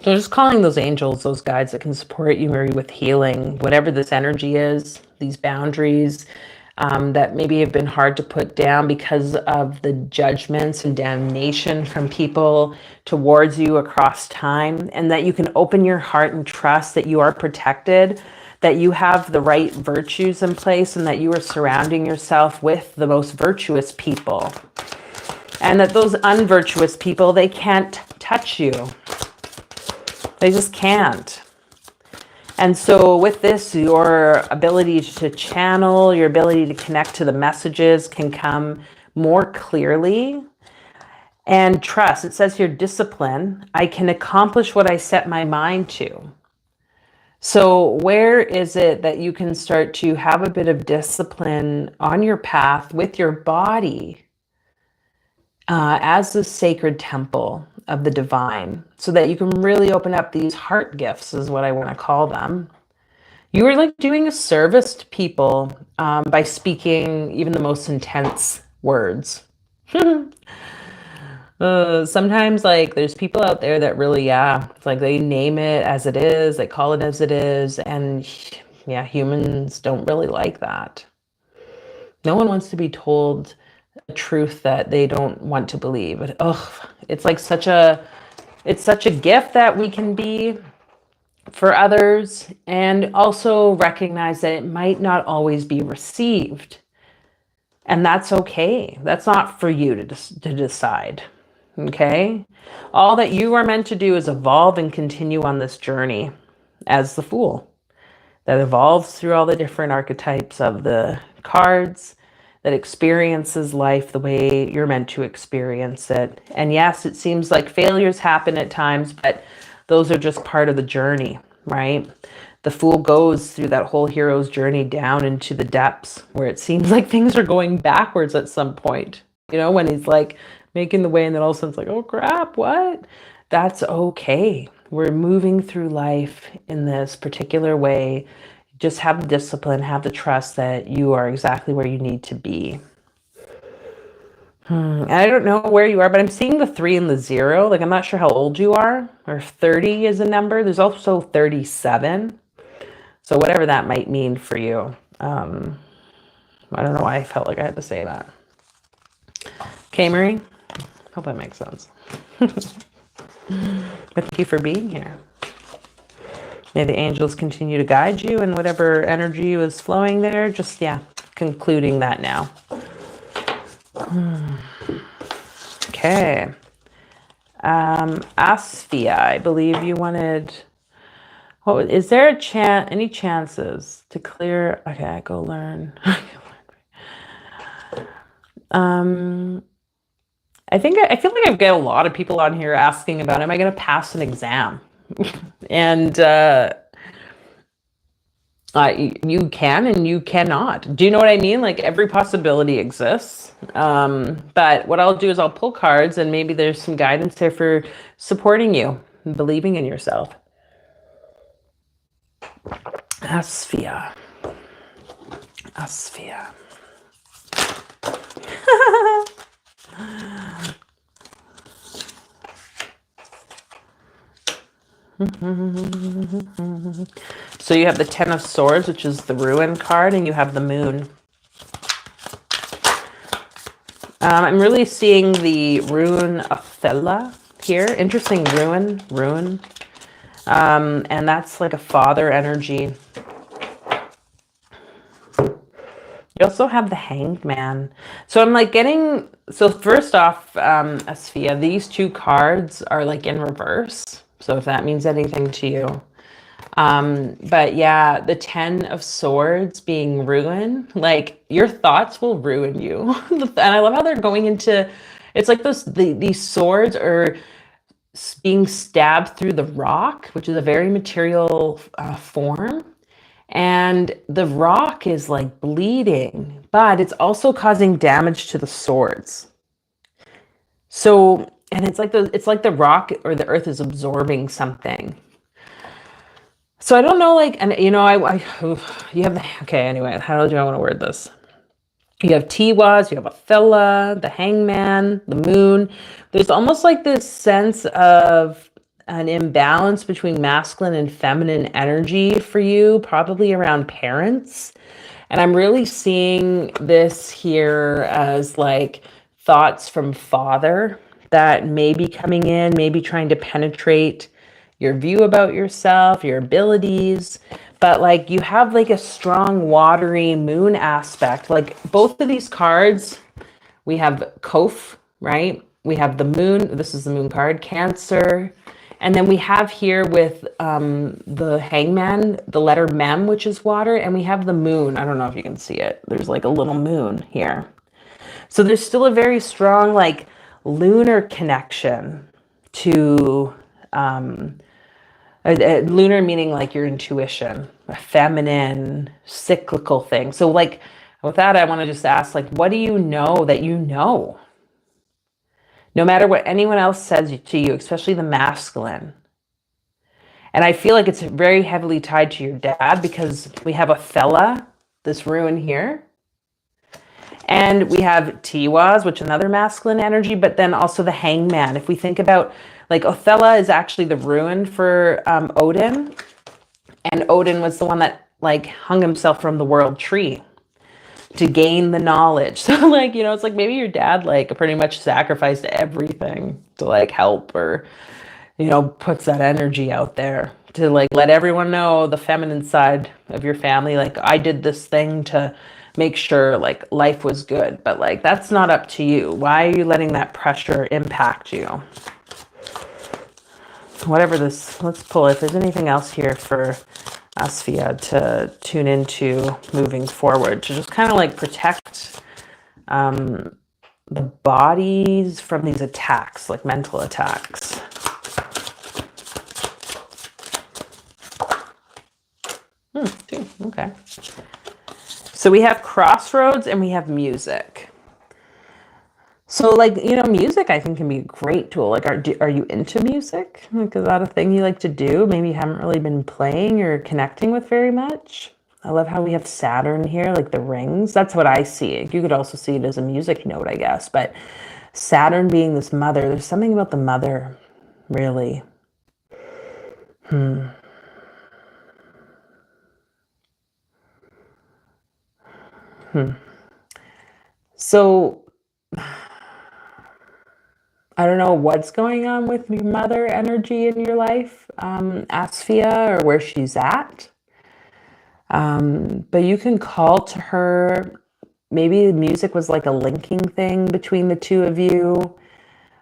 just calling those angels, those guides that can support you maybe with healing, whatever this energy is, these boundaries that maybe have been hard to put down because of the judgments and damnation from people towards you across time, and that you can open your heart and trust that you are protected, that you have the right virtues in place, and that you are surrounding yourself with the most virtuous people. And that those unvirtuous people, they can't touch you. They just can't. And so with this, your ability to channel, your ability to connect to the messages can come more clearly. And trust, it says here, discipline. I can accomplish what I set my mind to. So where is it that you can start to have a bit of discipline on your path with your body as the sacred temple of the divine, so that you can really open up these heart gifts, is what I want to call them. You are like doing a service to people by speaking even the most intense words. Sometimes like there's people out there that really, it's like they name it as it is, they call it as it is, and yeah, humans don't really like that. No one wants to be told a truth that they don't want to believe. But, it's like it's such a gift that we can be for others, and also recognize that it might not always be received. And that's okay. That's not for you to decide. Okay? All that you are meant to do is evolve and continue on this journey as the Fool that evolves through all the different archetypes of the cards, that experiences life the way you're meant to experience it. And yes, it seems like failures happen at times, but those are just part of the journey, right? The Fool goes through that whole hero's journey down into the depths where it seems like things are going backwards at some point. You know, when he's like making the way and then all of a sudden it's like, oh crap, what? That's okay. We're moving through life in this particular way. Just have the discipline, have the trust that you are exactly where you need to be. I don't know where you are, but I'm seeing the 3 and the 0. Like, I'm not sure how old you are, or 30 is a number. There's also 37. So whatever that might mean for you. I don't know why I felt like I had to say that. Okay, Marie. Hope that makes sense. Thank you for being here. May the angels continue to guide you and whatever energy was flowing there. Just, concluding that now. Okay. Asphia, I believe you wanted... is there any chances to clear... Okay, go learn. I feel like I've got a lot of people on here asking about, am I going to pass an exam? And you can and you cannot. Do you know what I mean? Like, every possibility exists. But what I'll do is I'll pull cards, and maybe there's some guidance there for supporting you and believing in yourself. Asphia. So you have the 10 of Swords, which is the Ruin card, and you have the Moon. I'm really seeing the Rune of Fola here. Interesting, Ruin. And that's like a father energy. You also have the Hanged Man. So I'm like getting... So first off, Asphia, these 2 cards are like in reverse. So if that means anything to you. But yeah, the 10 of swords being ruin, like your thoughts will ruin you. And I love how they're going into, it's like these swords are being stabbed through the rock, which is a very material form. And the rock is like bleeding, but it's also causing damage to the swords. So, and it's like the rock or the earth is absorbing something. So I don't know, like, and you know, you have, okay, anyway, how do I want to word this? You have Tiwaz, you have Othella, the hangman, the moon. There's almost like this sense of an imbalance between masculine and feminine energy for you, probably around parents. And I'm really seeing this here as like thoughts from father that may be coming in, maybe trying to penetrate your view about yourself, your abilities, but like you have like a strong watery moon aspect. Like both of these cards, we have Kof, right? We have the moon. This is the moon card, Cancer. And then we have here with the hangman, the letter Mem, which is water. And we have the moon. I don't know if you can see it. There's like a little moon here. So there's still a very strong like lunar connection to lunar, meaning like your intuition, a feminine, cyclical thing. So like with that, I want to just ask, like, what do you know that you know? No matter what anyone else says to you, especially the masculine. And I feel like it's very heavily tied to your dad because we have Othella, this ruin here. And we have Tiwaz, which is another masculine energy, but then also the hangman. If we think about, like, Othella is actually the ruin for Odin. And Odin was the one that, like, hung himself from the world tree to gain the knowledge. So, like, you know, it's like maybe your dad, like, pretty much sacrificed everything to, like, help or, you know, puts that energy out there to, like, let everyone know the feminine side of your family. Like, I did this thing to make sure like life was good, but like that's not up to you. Why are you letting that pressure impact you? Whatever this, let's pull if there's anything else here for Asfia to tune into moving forward to just kind of like protect the bodies from these attacks, like mental attacks. Okay. So we have crossroads and we have music. So like, you know, music I think can be a great tool. Like, are you into music? Like, is that a thing you like to do? Maybe you haven't really been playing or connecting with very much. I love how we have Saturn here, like the rings. That's what I see. You could also see it as a music note, I guess. But Saturn being this mother, there's something about the mother, really. So I don't know what's going on with your mother energy in your life, Asfia, or where she's at. But you can call to her. Maybe music was like a linking thing between the two of you.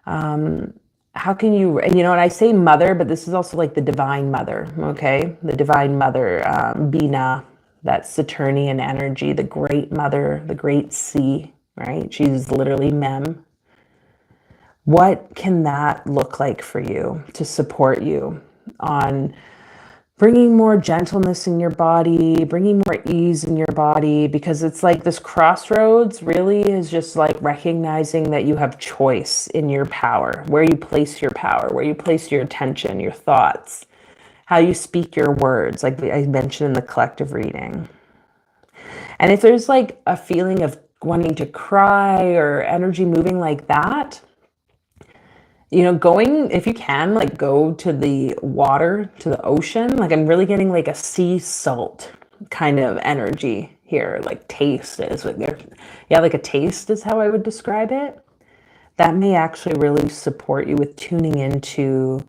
How can you, and you know, and I say mother, but this is also like the divine mother, okay? The divine mother, Bina, that Saturnian energy, the great mother, the great sea, right? She's literally Mem. What can that look like for you to support you on bringing more gentleness in your body, bringing more ease in your body? Because it's like this crossroads really is just like recognizing that you have choice in your power, where you place your power, where you place your attention, your thoughts, how you speak your words, like I mentioned in the collective reading. And if there's like a feeling of wanting to cry or energy moving like that, you know, going, if you can, like go to the water, to the ocean. Like I'm really getting like a sea salt kind of energy here, like taste is what they're, yeah, like a taste is how I would describe it. That may actually really support you with tuning into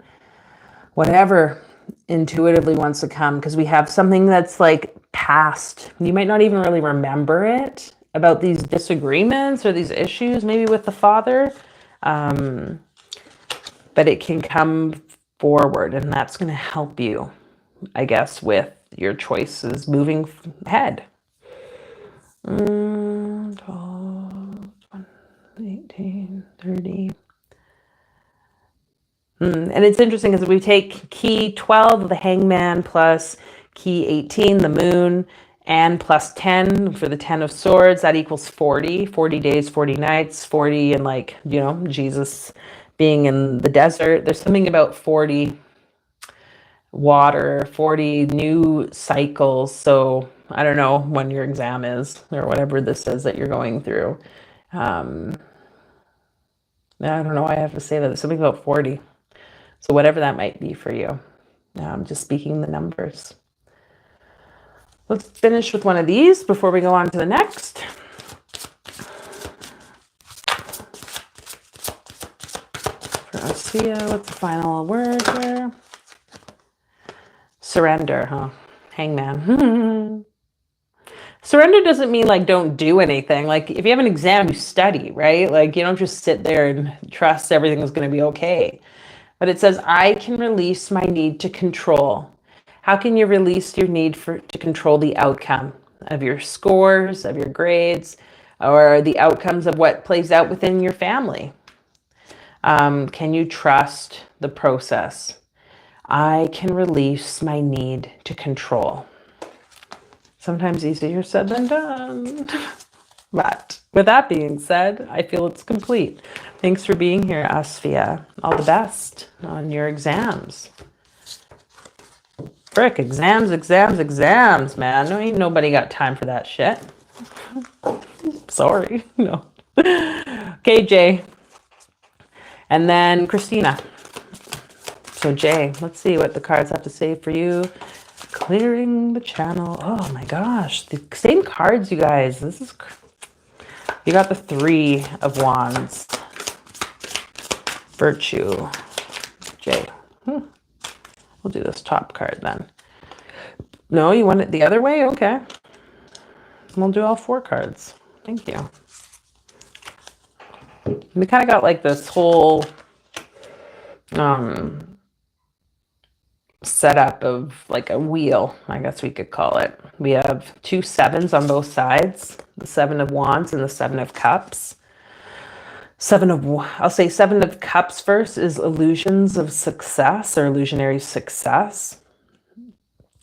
whatever intuitively wants to come, because we have something that's like past. You might not even really remember it about these disagreements or these issues, maybe with the father. But it can come forward, and that's going to help you I guess, with your choices moving ahead. 12, 18, 30. And it's interesting because we take key 12, the hangman, plus key 18, the moon, and plus 10 for the 10 of swords. That equals 40. 40 days, 40 nights, 40, and like, you know, Jesus being in the desert. There's something about 40 water, 40 new cycles. So I don't know when your exam is or whatever this is that you're going through. I don't know why I have to say that. There's something about 40. So whatever that might be for you. I'm just speaking the numbers. Let's finish with one of these before we go on to the next. For Osea, what's the final word here? Surrender, huh? Hangman. Surrender doesn't mean like don't do anything. Like if you have an exam, you study, right? Like you don't just sit there and trust everything is going to be okay. But it says, I can release my need to control. How can you release your need to control the outcome of your scores, of your grades, or the outcomes of what plays out within your family? Can you trust the process? I can release my need to control. Sometimes easier said than done. But with that being said, I feel it's complete. Thanks for being here, Asfia. All the best on your exams. Frick, exams, man. No, ain't nobody got time for that shit. Sorry, no. Okay, Jay. And then Christina. So Jay, let's see what the cards have to say for you. Clearing the channel. Oh my gosh, the same cards, you guys. This is... You got the 3 of Wands. Virtue. Jay. We'll do this top card then. No, you want it the other way? Okay. We'll do all 4 cards. Thank you. We kind of got like this whole setup of like a wheel, I guess we could call it. We have 2 7s on both sides, the 7 of Wands and the 7 of Cups. I'll say 7 of Cups first is illusions of success or illusionary success.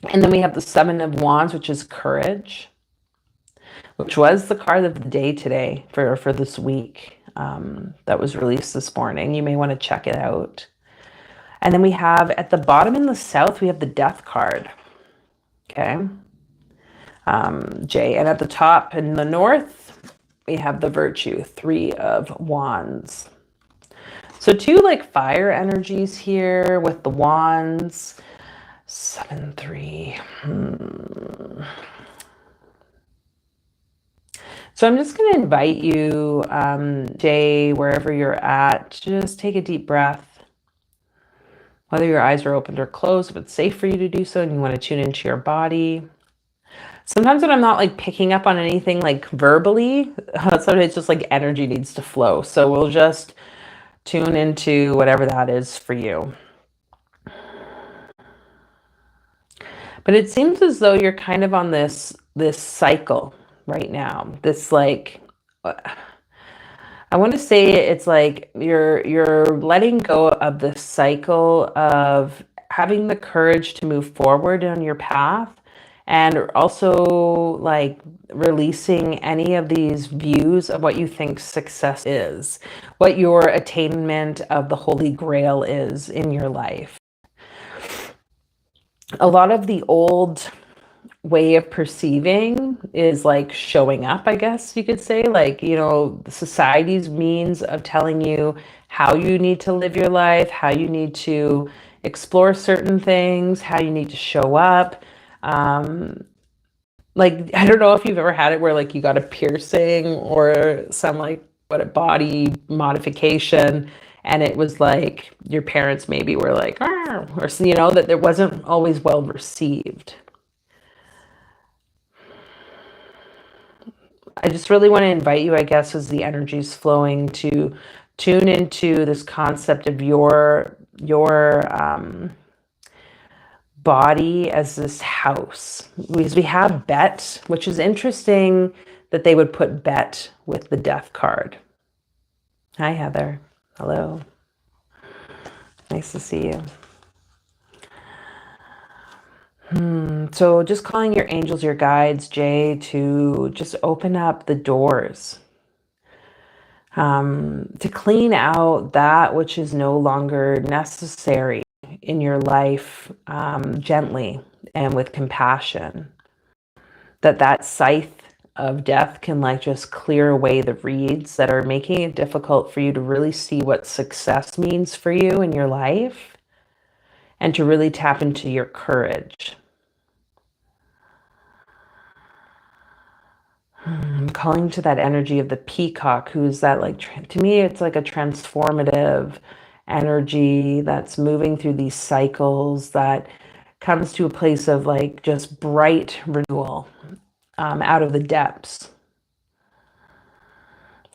And then we have the 7 of Wands, which is courage, which was the card of the day today for this week that was released this morning. You may want to check it out. And then we have at the bottom in the south, we have the Death card. Okay. Jay. And at the top in the north, we have the Virtue, 3 of Wands. So 2 like fire energies here with the Wands. 7, 3. So I'm just going to invite you, Jay, wherever you're at, just take a deep breath. Whether your eyes are opened or closed, if it's safe for you to do so and you want to tune into your body. Sometimes when I'm not like picking up on anything like verbally, sometimes it's just like energy needs to flow. So we'll just tune into whatever that is for you. But it seems as though you're kind of on this cycle right now. This like... I want to say it's like you're letting go of the cycle of having the courage to move forward on your path, and also like releasing any of these views of what you think success is, what your attainment of the Holy Grail is in your life. A lot of the old way of perceiving is like showing up, I guess you could say, like, you know, society's means of telling you how you need to live your life, how you need to explore certain things, how you need to show up. Like, I don't know if you've ever had it where like you got a piercing or some like a body modification, and it was like your parents maybe were like, or you know, that it wasn't always well received. I just really want to invite you, I guess, as the energy's flowing, to tune into this concept of your body as this house. Because we have bet, which is interesting that they would put bet with the death card. Hi, Heather. Hello. Nice to see you. So just calling your angels, your guides, Jay, to just open up the doors, to clean out that which is no longer necessary in your life, gently and with compassion. That scythe of death can like just clear away the reeds that are making it difficult for you to really see what success means for you in your life, and to really tap into your courage. I'm calling to that energy of the peacock, who's that like, to me, it's like a transformative energy that's moving through these cycles, that comes to a place of like just bright renewal out of the depths.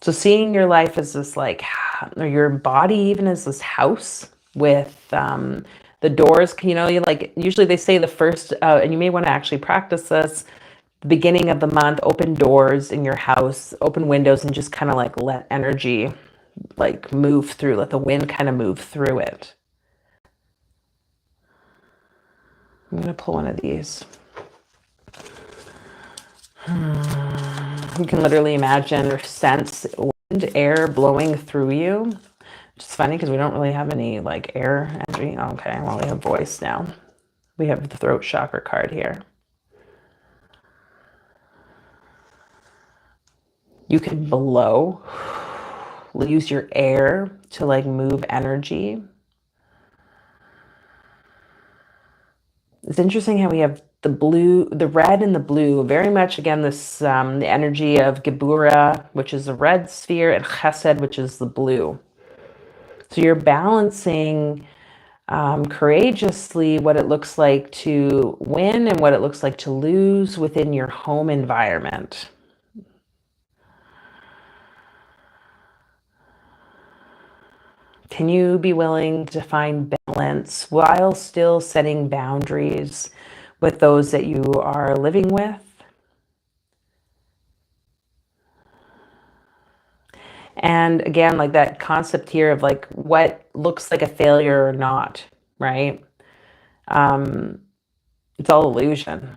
So seeing your life as this like, or your body even as this house with the doors, you know, you like, usually they say the first, and you may want to actually practice this, the beginning of the month, open doors in your house, open windows, and just kind of like let energy like move through, let the wind kind of move through it. I'm going to pull one of these. You can literally imagine or sense wind, air blowing through you. Which is funny because we don't really have any like air energy. Okay, well, we have voice now. We have the throat chakra card here. You can blow, use your air to like move energy. It's interesting how we have the blue, the red and the blue, very much again, this, the energy of Gebura, which is the red sphere, and Chesed, which is the blue. So you're balancing courageously what it looks like to win and what it looks like to lose within your home environment. Can you be willing to find balance while still setting boundaries with those that you are living with? And again, like that concept here of like what looks like a failure or not, right? It's all illusion.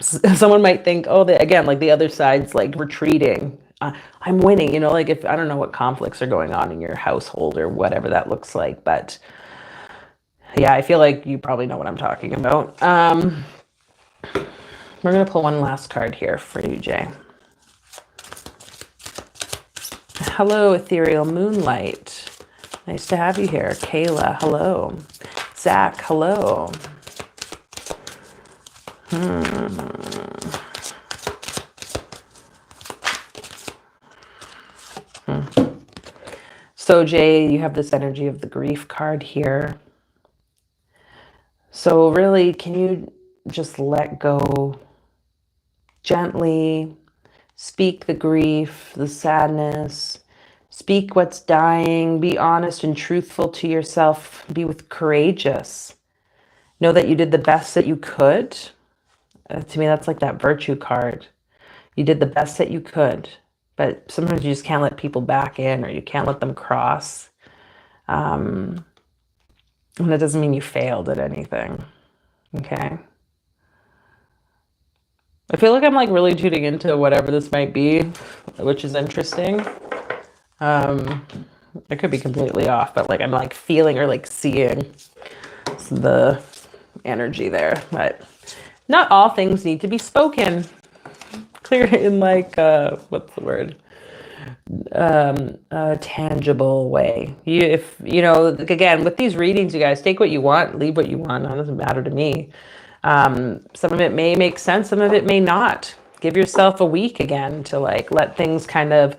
Someone might think, oh, again, like the other side's like retreating. I'm winning, you know, like if I don't know what conflicts are going on in your household or whatever that looks like, but yeah, I feel like you probably know what I'm talking about. We're going to pull one last card here for you, Jay. Hello, Ethereal Moonlight. Nice to have you here. Kayla, hello. Zach, hello. So Jay, you have this energy of the grief card here. So really, can you just let go gently, speak the grief, the sadness, speak what's dying, be honest and truthful to yourself, be courageous. Know that you did the best that you could. To me, that's like that virtue card. You did the best that you could, but sometimes you just can't let people back in, or you can't let them cross. And that doesn't mean you failed at anything. Okay. I feel like I'm like really tuning into whatever this might be, which is interesting. I could be completely off, but like I'm like feeling or like seeing the energy there. But not all things need to be spoken. Clear in like what's the word? A tangible way. If you know, again, with these readings, you guys take what you want, leave what you want. It doesn't matter to me. Some of it may make sense, some of it may not. Give yourself a week again to like let things kind of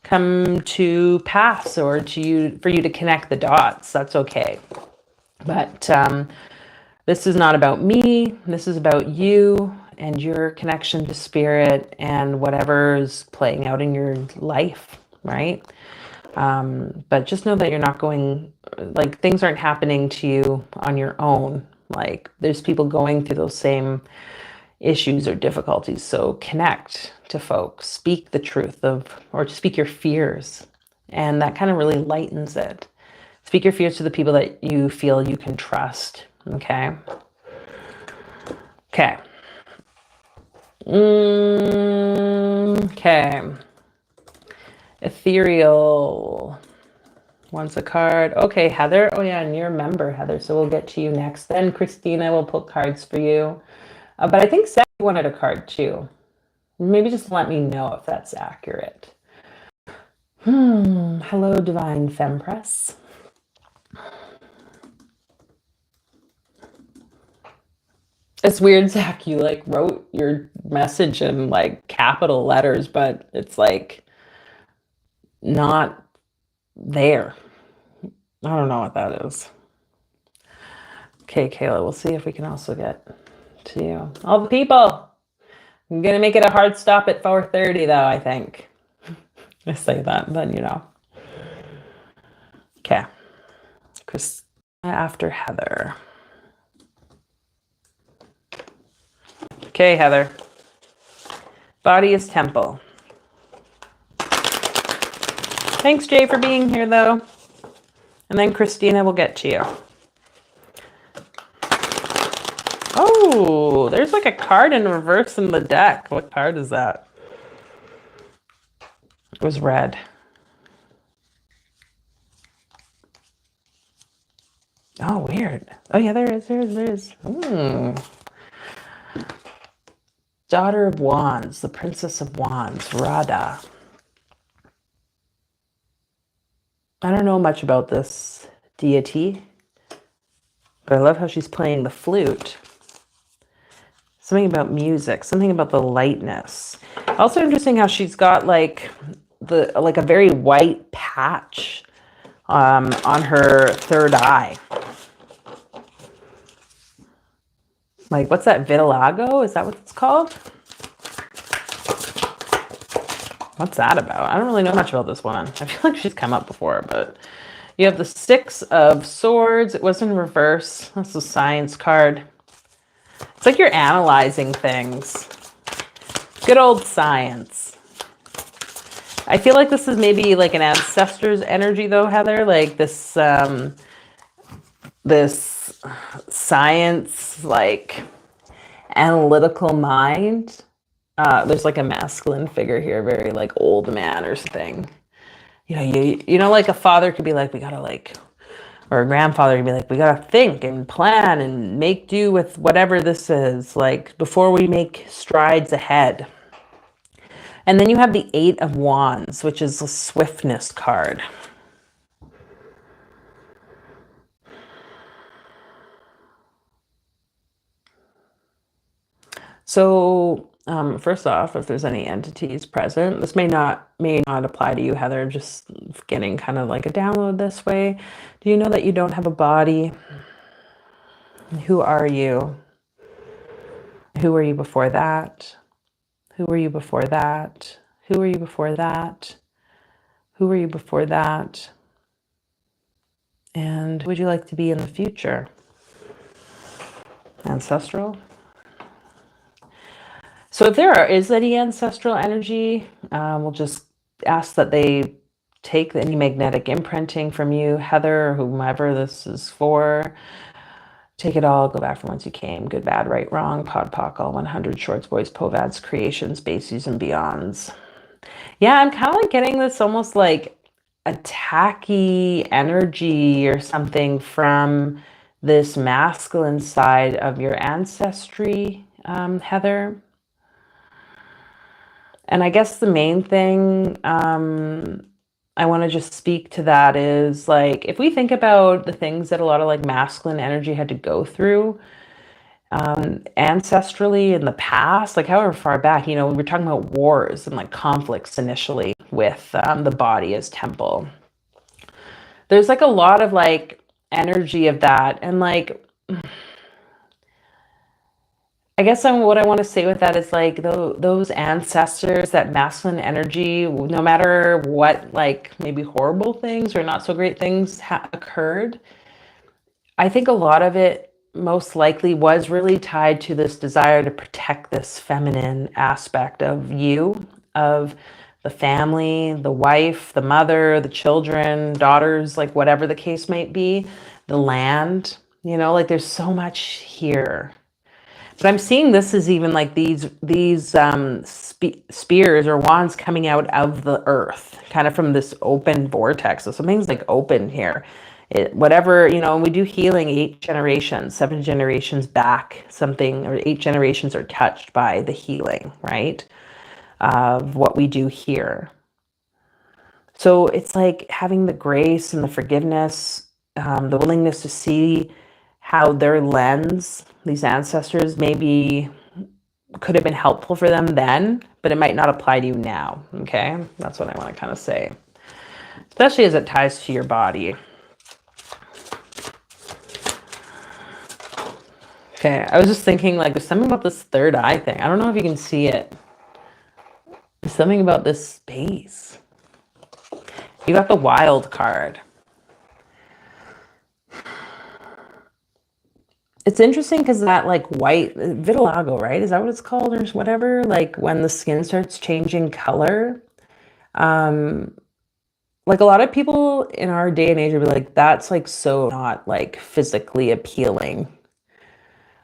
come to pass, or for you to connect the dots. That's okay. But this is not about me. This is about you and your connection to spirit and whatever's playing out in your life, right? But just know that you're not going, like things aren't happening to you on your own. Like there's people going through those same issues or difficulties. So connect to folks, speak the truth of, or speak your fears. And that kind of really lightens it. Speak your fears to the people that you feel you can trust. Okay. Okay. Okay. Ethereal wants a card. Okay, Heather. Oh yeah, and you're a member, Heather. So we'll get to you next. Then Christina will pull cards for you. But I think Seth wanted a card too. Maybe just let me know if that's accurate. Hello, Divine Fempress. It's weird, Zach. You like wrote your message in like capital letters, but it's like not there. I don't know what that is. Okay, Kayla, we'll see if we can also get to you. All the people. I'm gonna make it a hard stop at 4:30 though, I think. I say that, but you know. Okay. Chris after Heather. Okay, Heather. Body is temple. Thanks, Jay, for being here, though. And then Christina will get to you. Oh, there's like a card in reverse in the deck. What card is that? It was red. Oh, weird. Oh, yeah, there is. Daughter of Wands, the Princess of Wands, Radha. I don't know much about this deity, but I love how she's playing the flute. Something about music, something about the lightness. Also interesting how she's got like a very white patch on her third eye. Like, what's that? Vitiligo? Is that what it's called? What's that about? I don't really know much about this one. I feel like she's come up before, but you have the Six of Swords. It was in reverse. That's a science card. It's like you're analyzing things. Good old science. I feel like this is maybe like an ancestor's energy though, Heather. Like this, this science, like analytical mind. There's like a masculine figure here, very like old man or something. You know, you know, like a father could be like, we gotta like, or a grandfather could be like, we gotta think and plan and make do with whatever this is, like before we make strides ahead. And then you have the Eight of Wands, which is a swiftness card. So first off, if there's any entities present, this may not apply to you, Heather. I'm just getting kind of like a download this way. Do you know that you don't have a body? Who are you? Who were you before that? Who were you before that? Who were you before that? Who were you before that? And who would you like to be in the future? Ancestral? So if there is any ancestral energy, we'll just ask that they take any magnetic imprinting from you, Heather, or whomever this is for. Take it all, go back from whence you came. Good, bad, right, wrong, pod, poc, all 100, shorts, boys, povads, creations, bases, and beyonds. Yeah, I'm kind of like getting this almost like attacky energy or something from this masculine side of your ancestry, Heather. And I guess the main thing I want to just speak to that is like, if we think about the things that a lot of like masculine energy had to go through ancestrally in the past, like however far back, you know, we were talking about wars and like conflicts initially with the body as temple. There's like a lot of like energy of that. And like, I guess what I want to say with that is like those ancestors, that masculine energy, no matter what, like maybe horrible things or not so great things occurred, I think a lot of it most likely was really tied to this desire to protect this feminine aspect of you, of the family, the wife, the mother, the children, daughters, like whatever the case might be, the land, like there's so much here. But I'm seeing this as even like these spears or wands coming out of the earth, kind of from this open vortex. So something's like open here. Whatever, and we do healing 8 generations, 7 generations back, something, or 8 generations are touched by the healing, right? Of what we do here. So it's like having the grace and the forgiveness, the willingness to see how their lens, these ancestors, maybe could have been helpful for them then, but it might not apply to you now. Okay, that's what I want to kind of say, especially as it ties to your body. Okay, I was just thinking, like, there's something about this third eye thing. I don't know if you can see it. There's something about this space. You got the Wild card. It's interesting because that like white vitiligo, right? Is that what it's called or whatever? Like when the skin starts changing color. Like a lot of people in our day and age would be like, that's like so not like physically appealing.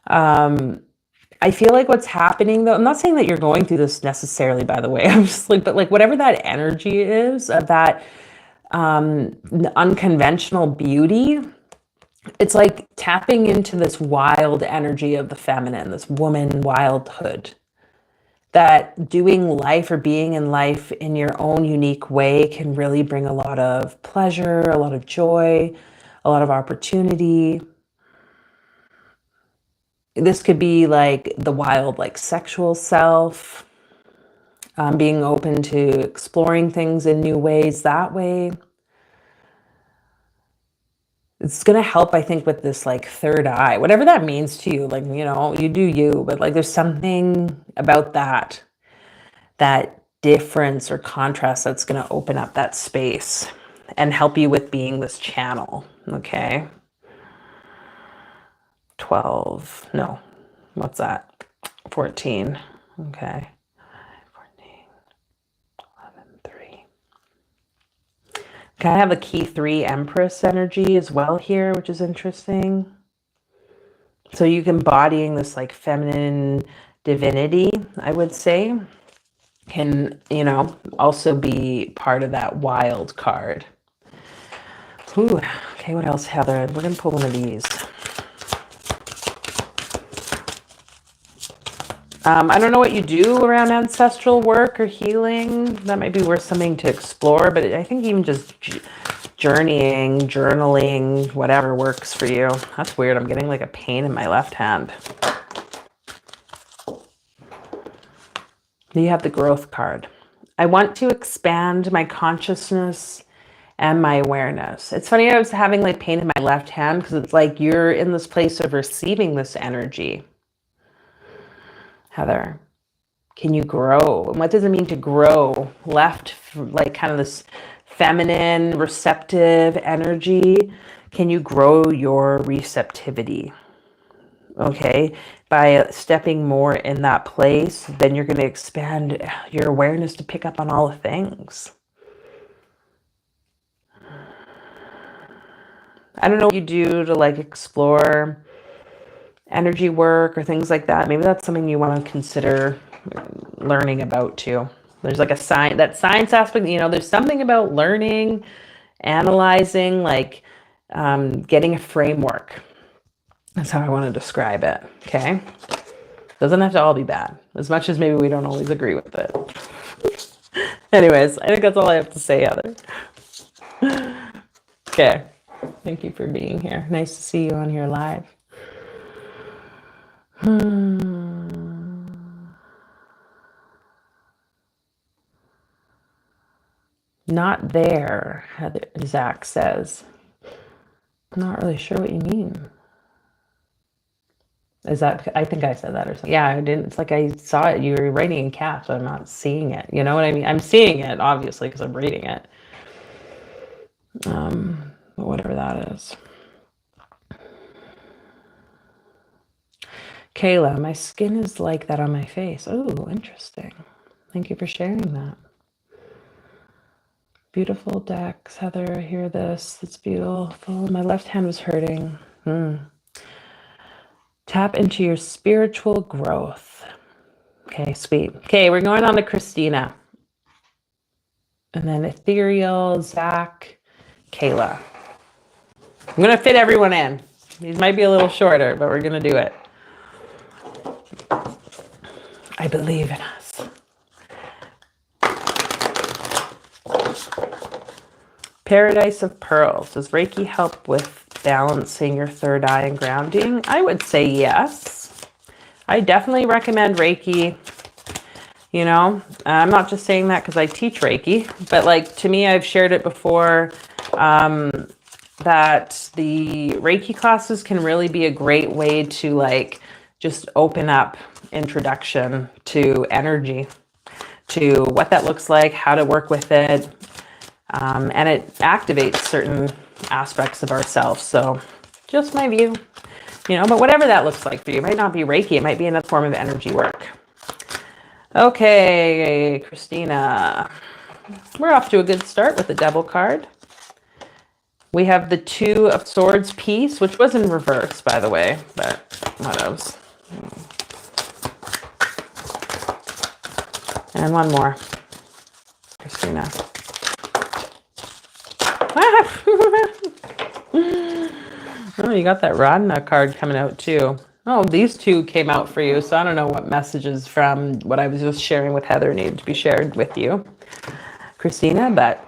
I feel like what's happening though, I'm not saying that you're going through this necessarily, by the way. I'm just like, but like whatever that energy is of that unconventional beauty, it's like tapping into this wild energy of the feminine, this woman wildhood, that doing life or being in life in your own unique way can really bring a lot of pleasure, a lot of joy, a lot of opportunity. This could be like the wild, like sexual self, being open to exploring things in new ways that way. It's going to help, I think, with this like third eye, whatever that means to you. Like, you do you, but like there's something about that difference or contrast that's going to open up that space and help you with being this channel. Okay. 12. No. What's that? 14. Okay. 14. 11. 3. Okay, I have the key 3 Empress energy as well here, which is interesting. So you embodying this like feminine divinity, I would say, can, also be part of that wild card. Ooh, okay, what else, Heather? We're going to pull one of these. I don't know what you do around ancestral work or healing. That might be worth something to explore, but I think even just journeying, journaling, whatever works for you. That's weird. I'm getting like a pain in my left hand. You have the growth card. I want to expand my consciousness and my awareness. It's funny, I was having like pain in my left hand because it's like you're in this place of receiving this energy. Heather, can you grow? And what does it mean to grow? Left, like kind of this feminine, receptive energy. Can you grow your receptivity? Okay, by stepping more in that place, then you're going to expand your awareness to pick up on all the things. I don't know what you do to like explore energy work or things like that. Maybe that's something you want to consider learning about too. There's like that science aspect, there's something about learning, analyzing, like getting a framework. That's how I want to describe it. Okay. Doesn't have to all be bad, as much as maybe we don't always agree with it. Anyways, I think that's all I have to say, Heather. Okay. Thank you for being here. Nice to see you on here live. Not there, Heather, Zach says. I'm not really sure what you mean. Is that, I think I said that or something. Yeah, I didn't, it's like I saw it, you were writing in caps, but I'm not seeing it. You know what I mean? I'm seeing it, obviously, because I'm reading it. But whatever that is. Kayla, my skin is like that on my face. Oh, interesting. Thank you for sharing that. Beautiful decks, Heather. I hear this. It's beautiful. My left hand was hurting. Tap into your spiritual growth. Okay, sweet. Okay, we're going on to Christina. And then Ethereal, Zach, Kayla. I'm going to fit everyone in. These might be a little shorter, but we're going to do it. I believe in us. Paradise of Pearls. Does Reiki help with balancing your third eye and grounding? I would say yes. I definitely recommend Reiki. You know, I'm not just saying that because I teach Reiki, but like to me, I've shared it before that the Reiki classes can really be a great way to like just open up introduction to energy, to what that looks like, how to work with it. And it activates certain aspects of ourselves. So just my view, you know, but whatever that looks like for you, it might not be Reiki. It might be another form of energy work. Okay, Christina, we're off to a good start with the Devil card. We have the Two of Swords piece, which was in reverse, by the way, but what else? And one more, Christina. Oh, you got that Radna card coming out too. Oh, these two came out for you, so I don't know what messages from what I was just sharing with Heather needed to be shared with you, Christina, but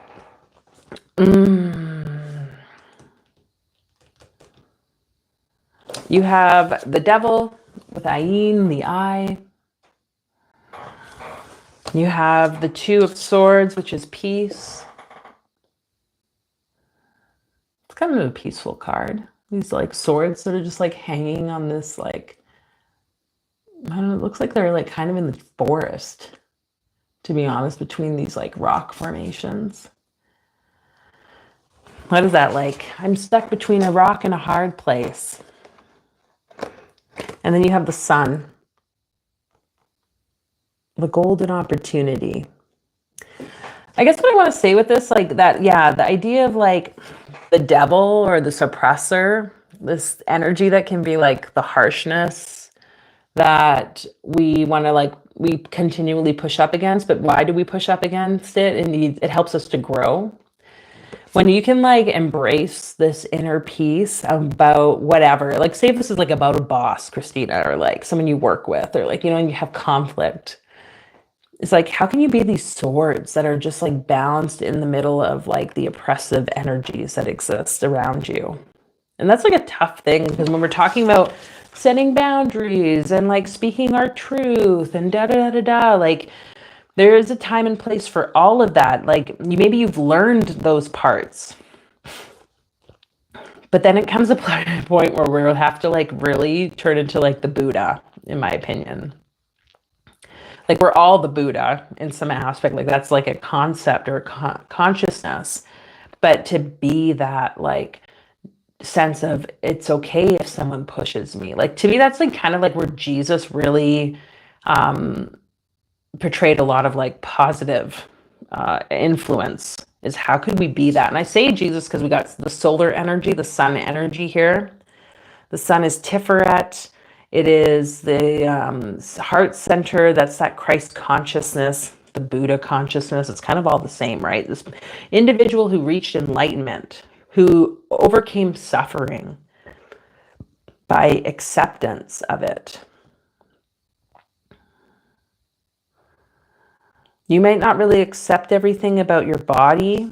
you have the Devil with Ayin, the eye. You have the Two of Swords, which is peace. It's kind of a peaceful card. These like swords that are just like hanging on this like, I don't know, it looks like they're like kind of in the forest, to be honest, between these like rock formations. What is that like? I'm stuck between a rock and a hard place. And then you have the Sun, the golden opportunity. I guess what I want to say with this, like that, yeah, the idea of like the devil or the suppressor, this energy that can be like the harshness that we want to like, we continually push up against, but why do we push up against it? It helps us to grow. When you can like embrace this inner peace about whatever, like say this is like about a boss, Christina, or like someone you work with, or like, you know, and you have conflict. It's like, how can you be these swords that are just like balanced in the middle of like the oppressive energies that exist around you? And that's like a tough thing, because when we're talking about setting boundaries and like speaking our truth and da da da da da, like there is a time and place for all of that. Like maybe you've learned those parts, but then it comes a point where we'll have to like really turn into like the Buddha, in my opinion. Like we're all the Buddha in some aspect, like that's like a concept or consciousness, but to be that like sense of it's okay if someone pushes me. Like to me, that's like kind of like where Jesus really portrayed a lot of like positive influence, is how could we be that? And I say Jesus because we got the solar energy, the sun energy here. The sun is Tiferet. It is the heart center. That's that Christ consciousness, the Buddha consciousness. It's kind of all the same, right? This individual who reached enlightenment, who overcame suffering by acceptance of it. You might not really accept everything about your body.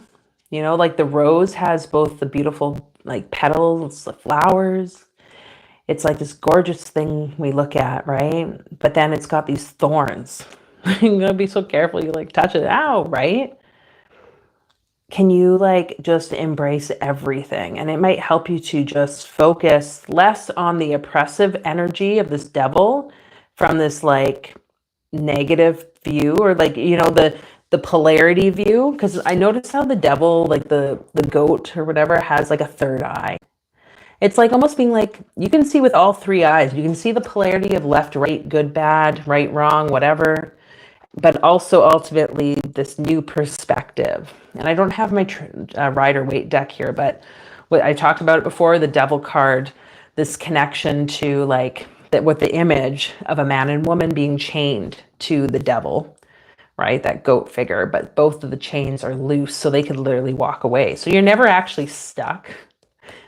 You know, like the rose has both the beautiful like petals, the flowers. It's like this gorgeous thing we look at, right? But then it's got these thorns. You're gonna be so careful you like touch it. Ow, right? Can you like just embrace everything? And it might help you to just focus less on the oppressive energy of this devil from this like negative view, or like, you know, the polarity view. Because I noticed how the devil, like the goat or whatever, has like a third eye. It's like almost being like, you can see with all three eyes. You can see the polarity of left, right, good, bad, right, wrong, whatever, but also ultimately this new perspective. And I don't have my Rider Waite deck here, but what I talked about it before, the Devil card, this connection to like that with the image of a man and woman being chained to the devil, right? That goat figure, but both of the chains are loose so they could literally walk away. So you're never actually stuck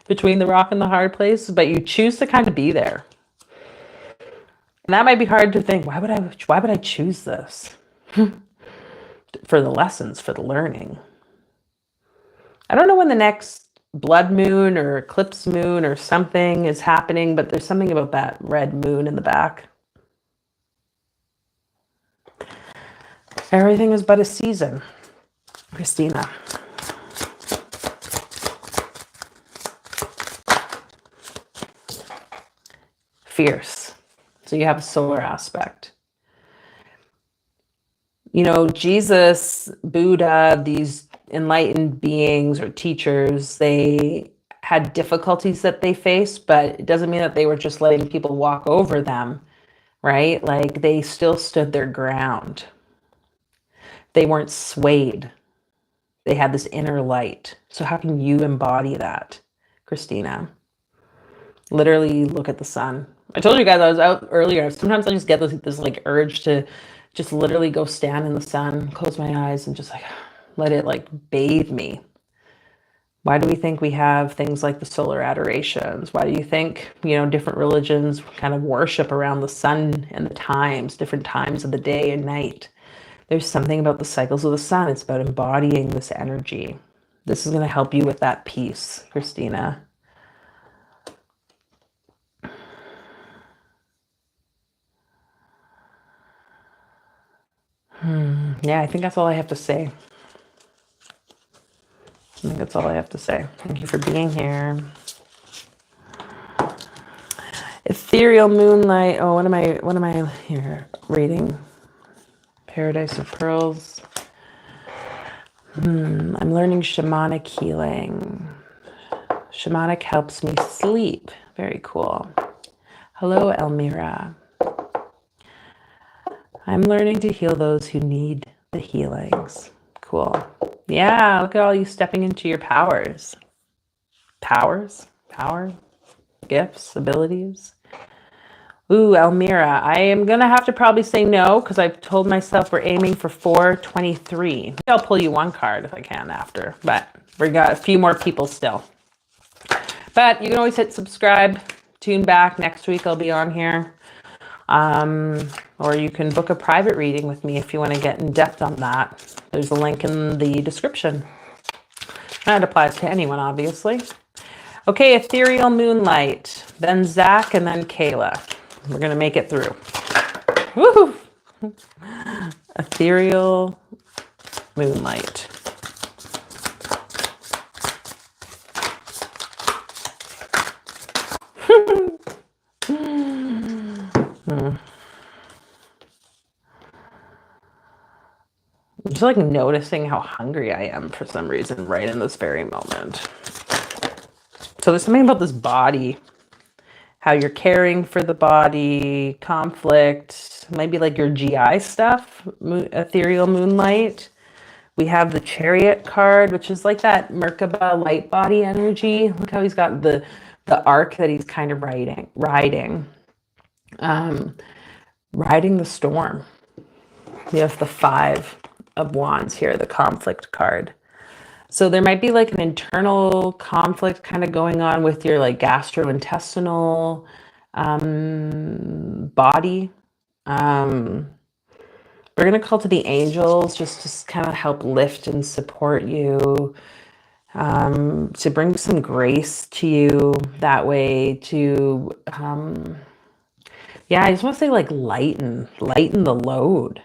between the rock and the hard place, but you choose to kind of be there. And that might be hard to think, why would I choose this? For the lessons, for the learning. I don't know when the next blood moon or eclipse moon or something is happening, but there's something about that red moon in the back. Everything is but a season. Christina. Fierce. So you have a solar aspect. You know, Jesus, Buddha, these enlightened beings or teachers, they had difficulties that they faced, but it doesn't mean that they were just letting people walk over them, right? Like they still stood their ground. They weren't swayed. They had this inner light. So how can you embody that, Christina? Literally look at the sun. I told you guys I was out earlier. Sometimes I just get this like urge to just literally go stand in the sun, close my eyes, and just like let it like bathe me. Why do we think we have things like the solar adorations? Why do you think, you know, different religions kind of worship around the sun and the times, different times of the day and night? There's something about the cycles of the sun. It's about embodying this energy. This is going to help you with that peace, Christina. Yeah, I think that's all I have to say. I think that's all I have to say. Thank you for being here. Ethereal Moonlight. Oh, what am I here reading? Paradise of Pearls. I'm learning shamanic healing. Shamanic helps me sleep. Very cool. Hello, Elmira. I'm learning to heal those who need the healings. Cool. Yeah, look at all you stepping into your powers. Powers? Power? Gifts? Abilities? Ooh, Elmira. I am going to have to probably say no because I've told myself we're aiming for 423. Maybe I'll pull you one card if I can after, but we got a few more people still. But you can always hit subscribe. Tune back. Next week I'll be on here. Or you can book a private reading with me if you want to get in depth on that. There's a link in the description. That applies to anyone, obviously. Okay, Ethereal Moonlight, then Zach, and then Kayla. We're going to make it through. Woohoo! Ethereal Moonlight. I'm just like noticing how hungry I am for some reason right in this very moment. So there's something about this body, how you're caring for the body, conflict, maybe like your GI stuff, Ethereal Moonlight. We have the Chariot card, which is like that Merkaba light body energy. Look how he's got the arc that he's kind of riding the storm. We have the 5 of Wands here, the conflict card. So there might be like an internal conflict kind of going on with your like gastrointestinal body. We're going to call to the angels just to kind of help lift and support you, to bring some grace to you that way, to, yeah, I just want to say like lighten the load.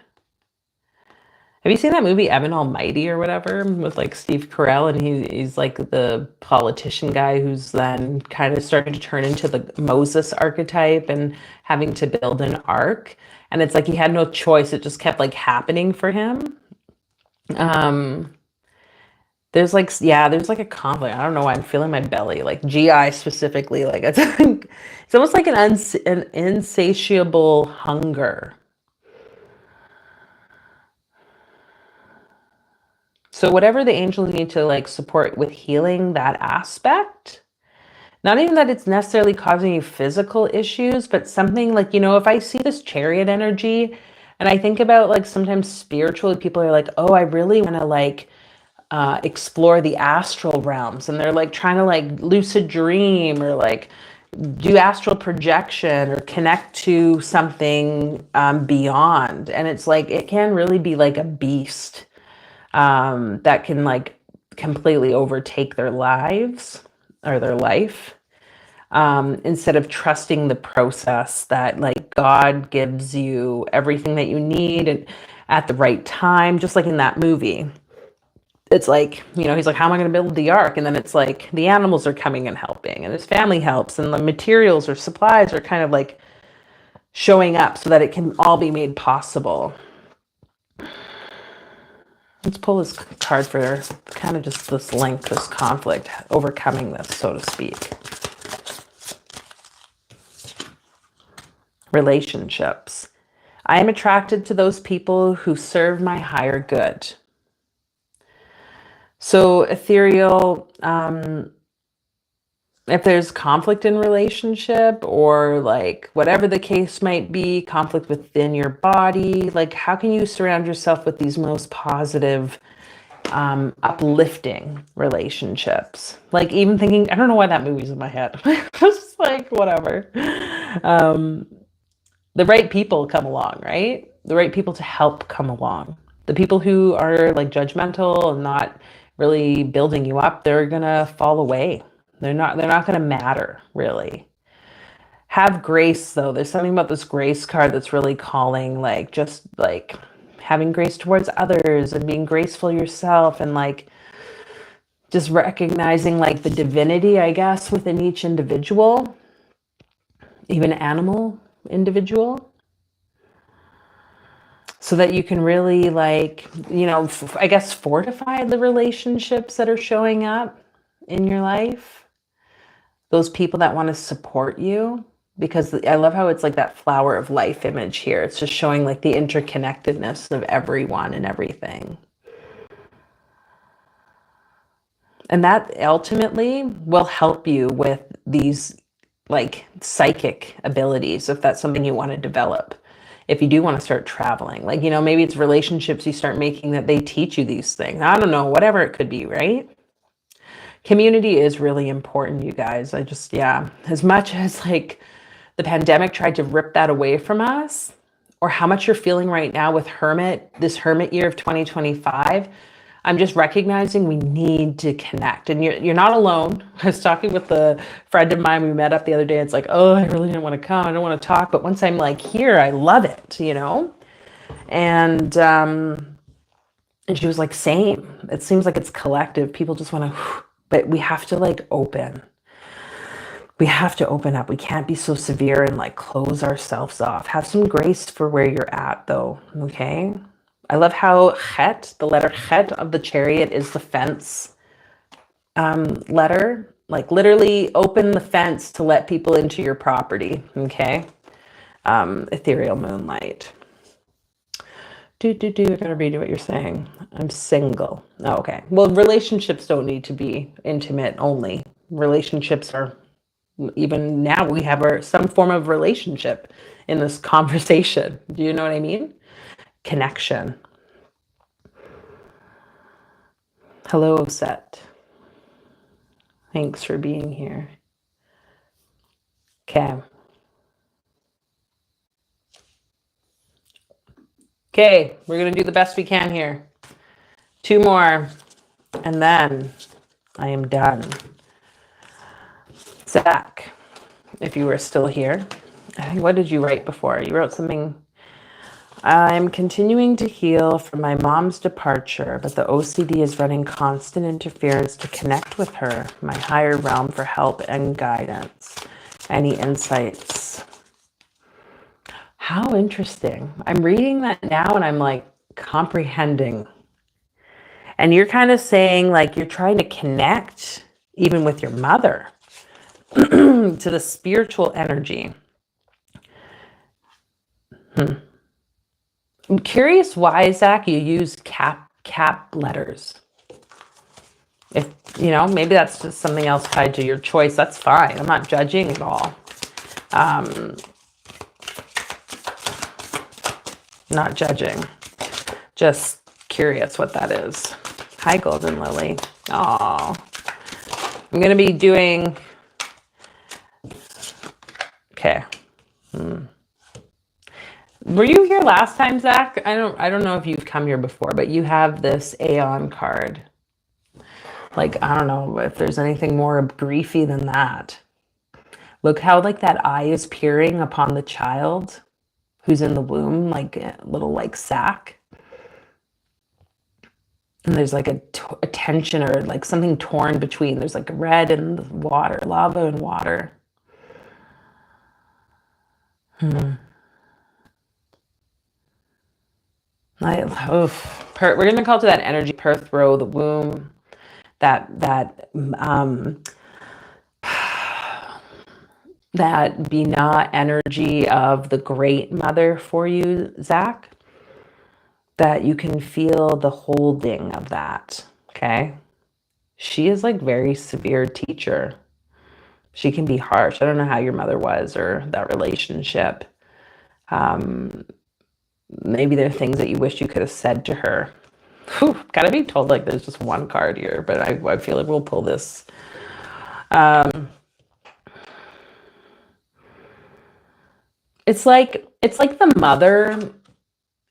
Have you seen that movie Evan Almighty or whatever with like Steve Carell, and he's like the politician guy who's then kind of starting to turn into the Moses archetype and having to build an ark, and it's like he had no choice, it just kept like happening for him. There's like, yeah, there's like a conflict. I don't know why I'm feeling my belly, like GI specifically. Like it's almost like an insatiable hunger. So whatever the angels need to like support with healing that aspect, not even that it's necessarily causing you physical issues, but something like, if I see this chariot energy and I think about like sometimes spiritually people are like, oh, I really want to like explore the astral realms, and they're like trying to like lucid dream or like do astral projection or connect to something beyond. And it's like, it can really be like a beast that can like completely overtake their lives or their life, instead of trusting the process that like God gives you everything that you need and at the right time, just like in that movie. It's like, he's like, how am I going to build the ark? And then it's like the animals are coming and helping, and his family helps, and the materials or supplies are kind of like showing up so that it can all be made possible. Let's pull this card for kind of just this link, this conflict, overcoming this, so to speak. Relationships. I am attracted to those people who serve my higher good. So ethereal, if there's conflict in relationship or like whatever the case might be, conflict within your body, like how can you surround yourself with these most positive, uplifting relationships? Like even thinking, I don't know why that movie's in my head. It's just like, whatever. The right people come along, right? The right people to help come along. The people who are like judgmental and not really building you up, they're gonna fall away. They're not gonna matter, really. Have grace though. There's something about this grace card that's really calling, like just like having grace towards others and being graceful yourself, and like just recognizing like the divinity, I guess, within each individual, even animal individual, so that you can really like, I guess fortify the relationships that are showing up in your life. Those people that want to support you, because I love how it's like that flower of life image here. It's just showing like the interconnectedness of everyone and everything. And that ultimately will help you with these like psychic abilities, if that's something you want to develop. If you do want to start traveling, like, maybe it's relationships you start making that they teach you these things. I don't know, whatever it could be, right? Community is really important, you guys. As much as like the pandemic tried to rip that away from us, or how much you're feeling right now with this hermit year of 2025, I'm just recognizing we need to connect, and you're not alone. I was talking with a friend of mine. We met up the other day. It's like, oh, I really didn't want to come. I don't want to talk. But once I'm like here, I love it, And she was like, same. It seems like it's collective. People just want to, but we have to like open. We have to open up. We can't be so severe and like close ourselves off. Have some grace for where you're at though, okay? I love how chet, the letter chet of the chariot, is the fence letter. Like literally open the fence to let people into your property, okay? Ethereal moonlight. I gotta read what you're saying. I'm single. Oh, okay. Well, relationships don't need to be intimate only. Relationships are, even now we have some form of relationship in this conversation. Do you know what I mean? Connection. Hello, Set. Thanks for being here. Okay. Okay, we're going to do the best we can here. 2 more, and then I am done. Zach, if you were still here, what did you write before? You wrote something. I'm continuing to heal from my mom's departure, but the OCD is running constant interference to connect with her, my higher realm, for help and guidance. Any insights? How interesting. I'm reading that now and I'm like comprehending. And you're kind of saying like you're trying to connect even with your mother to the spiritual energy. I'm curious why, Zach, you use cap letters. If, you know, maybe that's just something else tied to your choice. That's fine. I'm not judging at all. Not judging. Just curious what that is. Hi, Golden Lily. Oh, I'm going to be doing... Okay. Were you here last time, Zach? I don't know if you've come here before, but you have this Aeon card. Like, I don't know if there's anything more griefy than that. Look how like that eye is peering upon the child who's in the womb, like a little like sack. And there's like a tension or like something torn between. There's like red and water, lava and water. We're going to call to that energy, Perth Row, the womb, that Binah energy of the great mother for you, Zach, that you can feel the holding of that, okay? She is like very severe teacher. She can be harsh. I don't know how your mother was or that relationship. Maybe there are things that you wish you could have said to her. Whew, gotta be told like there's just one card here, but I feel like we'll pull this. It's like the mother,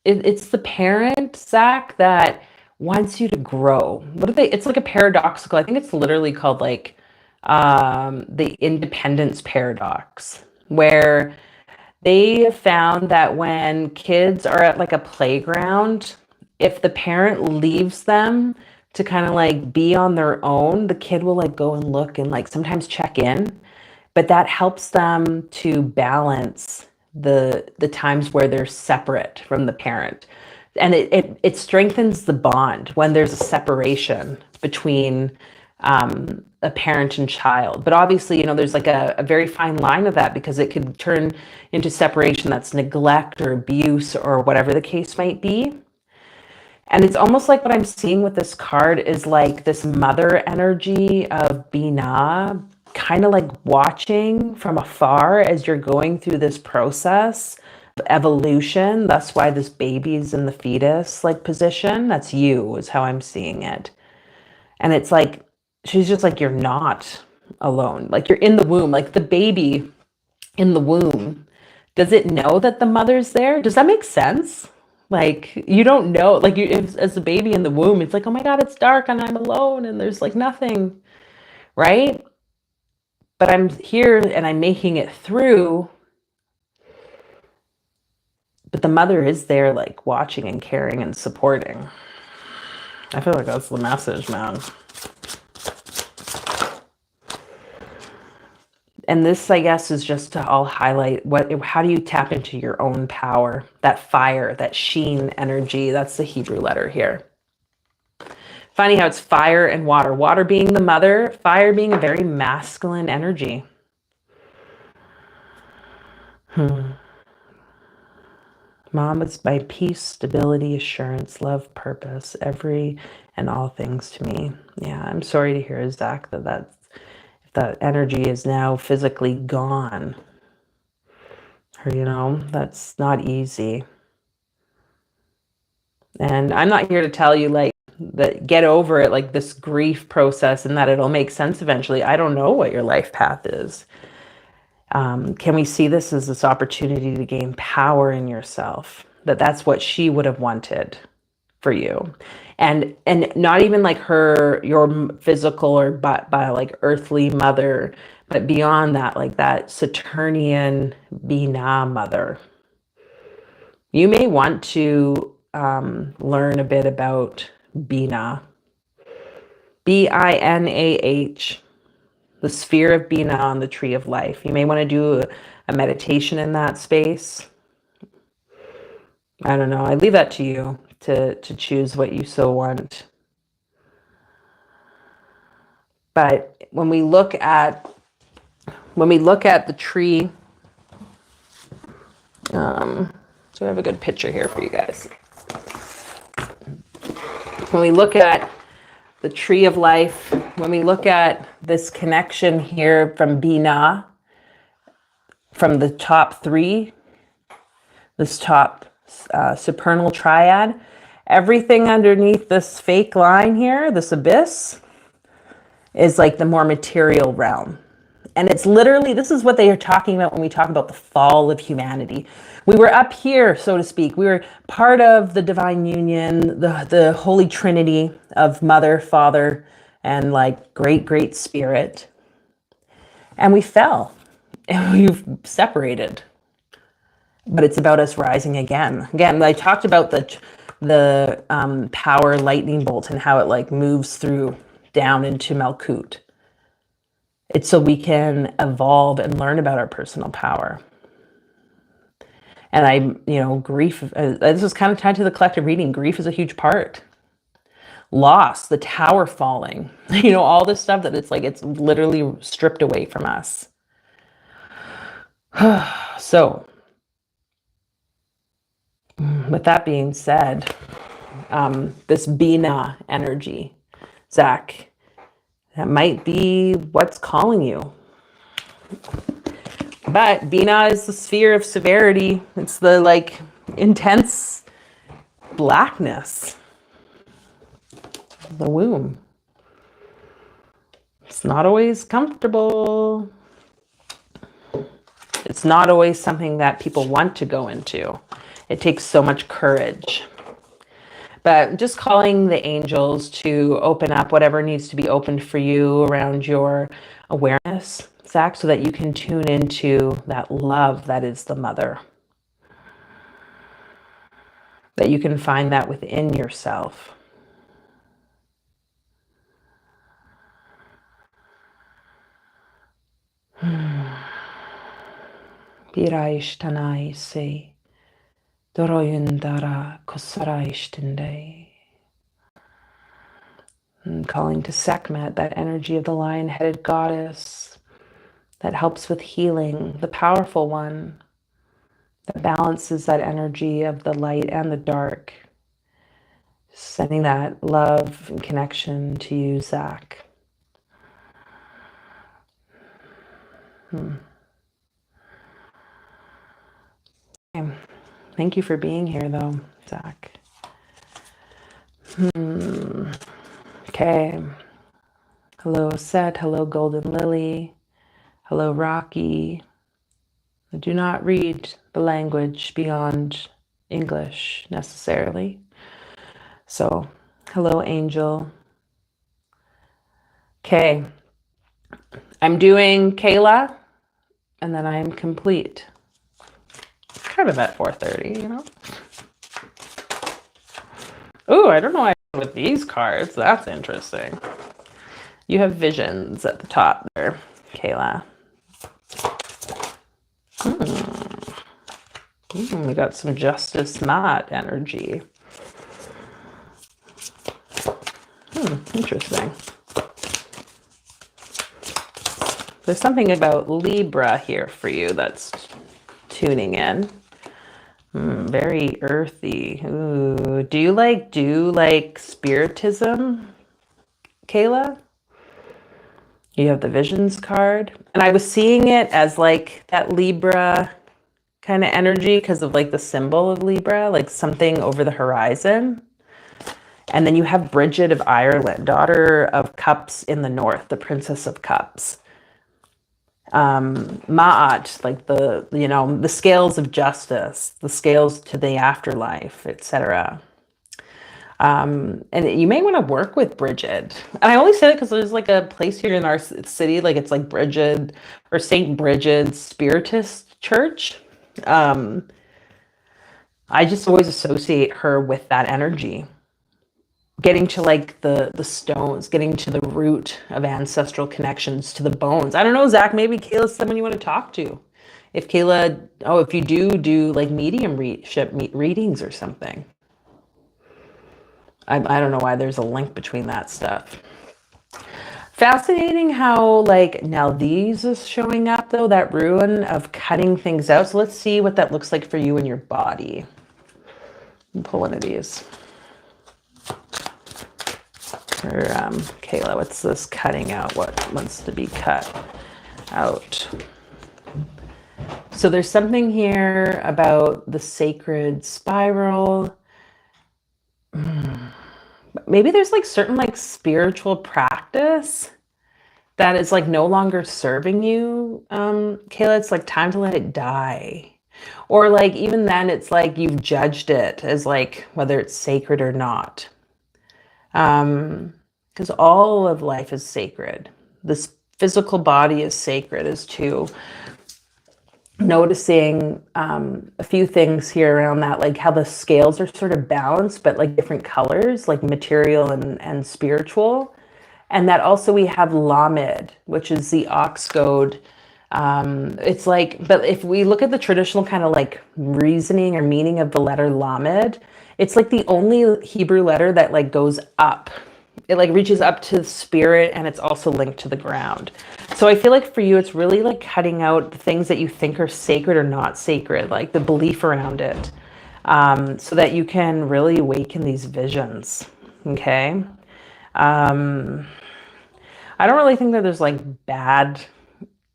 it's the parent, Zach, that wants you to grow. What are they? It's like a paradoxical, I think it's literally called like the independence paradox, where they found that when kids are at like a playground, if the parent leaves them to kind of like be on their own, the kid will like go and look and like sometimes check in, but that helps them to balance the times where they're separate from the parent. And it strengthens the bond when there's a separation between a parent and child. But obviously, you know, there's like a very fine line of that, because it could turn into separation that's neglect or abuse or whatever the case might be. And it's almost like what I'm seeing with this card is like this mother energy of Binah, kind of like watching from afar as you're going through this process of evolution. That's why this baby's in the fetus like position. That's you, is how I'm seeing it. And it's like, she's just like, you're not alone. Like you're in the womb, like the baby in the womb. Does it know that the mother's there? Does that make sense? Like, you don't know, like you, as a baby in the womb, it's like, oh my God, it's dark and I'm alone and there's like nothing, right? But I'm here and I'm making it through. But the mother is there, like watching and caring and supporting. I feel like that's the message, man. And this, I guess, is just to all highlight how do you tap into your own power, that fire, that sheen energy. That's the Hebrew letter here. Finding how it's fire and water. Water being the mother, fire being a very masculine energy. Mom is my peace, stability, assurance, love, purpose, every and all things to me. Yeah, I'm sorry to hear, Zach, that energy is now physically gone. Or, you know, that's not easy. And I'm not here to tell you like that, get over it, like this grief process, and that it'll make sense eventually. I don't know what your life path is. Can we see this as this opportunity to gain power in yourself? That's what she would have wanted for you. And not even like your physical or by like earthly mother, but beyond that, like that Saturnian Binah mother. You may want to learn a bit about Binah. Binah, the sphere of Binah on the tree of life. You may want to do a meditation in that space. I don't know. I leave that to you to choose what you so want. But when we look at the tree, so I have a good picture here for you guys. When we look at the tree of life, when we look at this connection here from Bina, from the top three, this top supernal triad, everything underneath this fake line here, this abyss, is like the more material realm. And it's literally, this is what they are talking about when we talk about the fall of humanity. We were up here, so to speak. We were part of the divine union, the Holy Trinity of Mother, Father, and like great spirit. And we fell and we've separated. But it's about us rising again. Again, I talked about the power lightning bolt and how it like moves through down into Malkut. It's so we can evolve and learn about our personal power. And grief, this is kind of tied to the collective reading. Grief is a huge part. Loss, the tower falling, all this stuff that it's like, it's literally stripped away from us. So, with that being said, this Bina energy, Zach, that might be what's calling you. But Bina is the sphere of severity. It's the like intense blackness. The womb. It's not always comfortable. It's not always something that people want to go into. It takes so much courage. But just calling the angels to open up whatever needs to be opened for you around your awareness, Zach, so that you can tune into that love that is the mother. That you can find that within yourself. Biraish se. Doroyundara Kosaraishtinde. Calling to Sekhmet, that energy of the lion-headed goddess that helps with healing, the powerful one that balances that energy of the light and the dark. Sending that love and connection to you, Zach. Okay. Thank you for being here, though, Zach. Okay. Hello, Set. Hello, Golden Lily. Hello, Rocky. I do not read the language beyond English necessarily. So, hello, Angel. Okay. I'm doing Kayla, and then I am complete. Kind of at 4:30, Ooh, I don't know why I with these cards. That's interesting. You have visions at the top there, Kayla. We got some Justice Knot energy. Interesting. There's something about Libra here for you that's tuning in. Very earthy. Ooh. Do you like spiritism, Kayla? You have the visions card. And I was seeing it as like that Libra kind of energy because of like the symbol of Libra, like something over the horizon. And then you have Bridget of Ireland, daughter of Cups in the north, the Princess of Cups. Ma'at, like the scales of justice, the scales to the afterlife, etc. And you may want to work with Bridget. And I only say that because there's like a place here in our city, like it's like Bridget or St. Bridget's Spiritist Church. I just always associate her with that energy. Getting to like the stones, getting to the root of ancestral connections, to the bones. I don't know, Zach, maybe Kayla's someone you want to talk to. If you do like mediumship readings or something. I don't know why there's a link between that stuff. Fascinating how, like, now these is showing up, though, that ruin of cutting things out. So let's see what that looks like for you and your body. Pull one of these. For Kayla, what's this cutting out? What wants to be cut out? So there's something here about the sacred spiral. Maybe there's like certain like spiritual practice that is like no longer serving you, Kayla. It's like time to let it die. Or like even then it's like you've judged it as like whether it's sacred or not. Because all of life is sacred. This physical body is sacred as too. Noticing a few things here around that, like how the scales are sort of balanced, but like different colors, like material and spiritual. And that also we have Lamed, which is the ox goad. It's like, but if we look at the traditional kind of like reasoning or meaning of the letter Lamed, it's like the only Hebrew letter that like goes up. It like reaches up to the spirit, and it's also linked to the ground. So I feel like for you, it's really like cutting out the things that you think are sacred or not sacred, like the belief around it, so that you can really awaken these visions. Okay. I don't really think that there's like bad,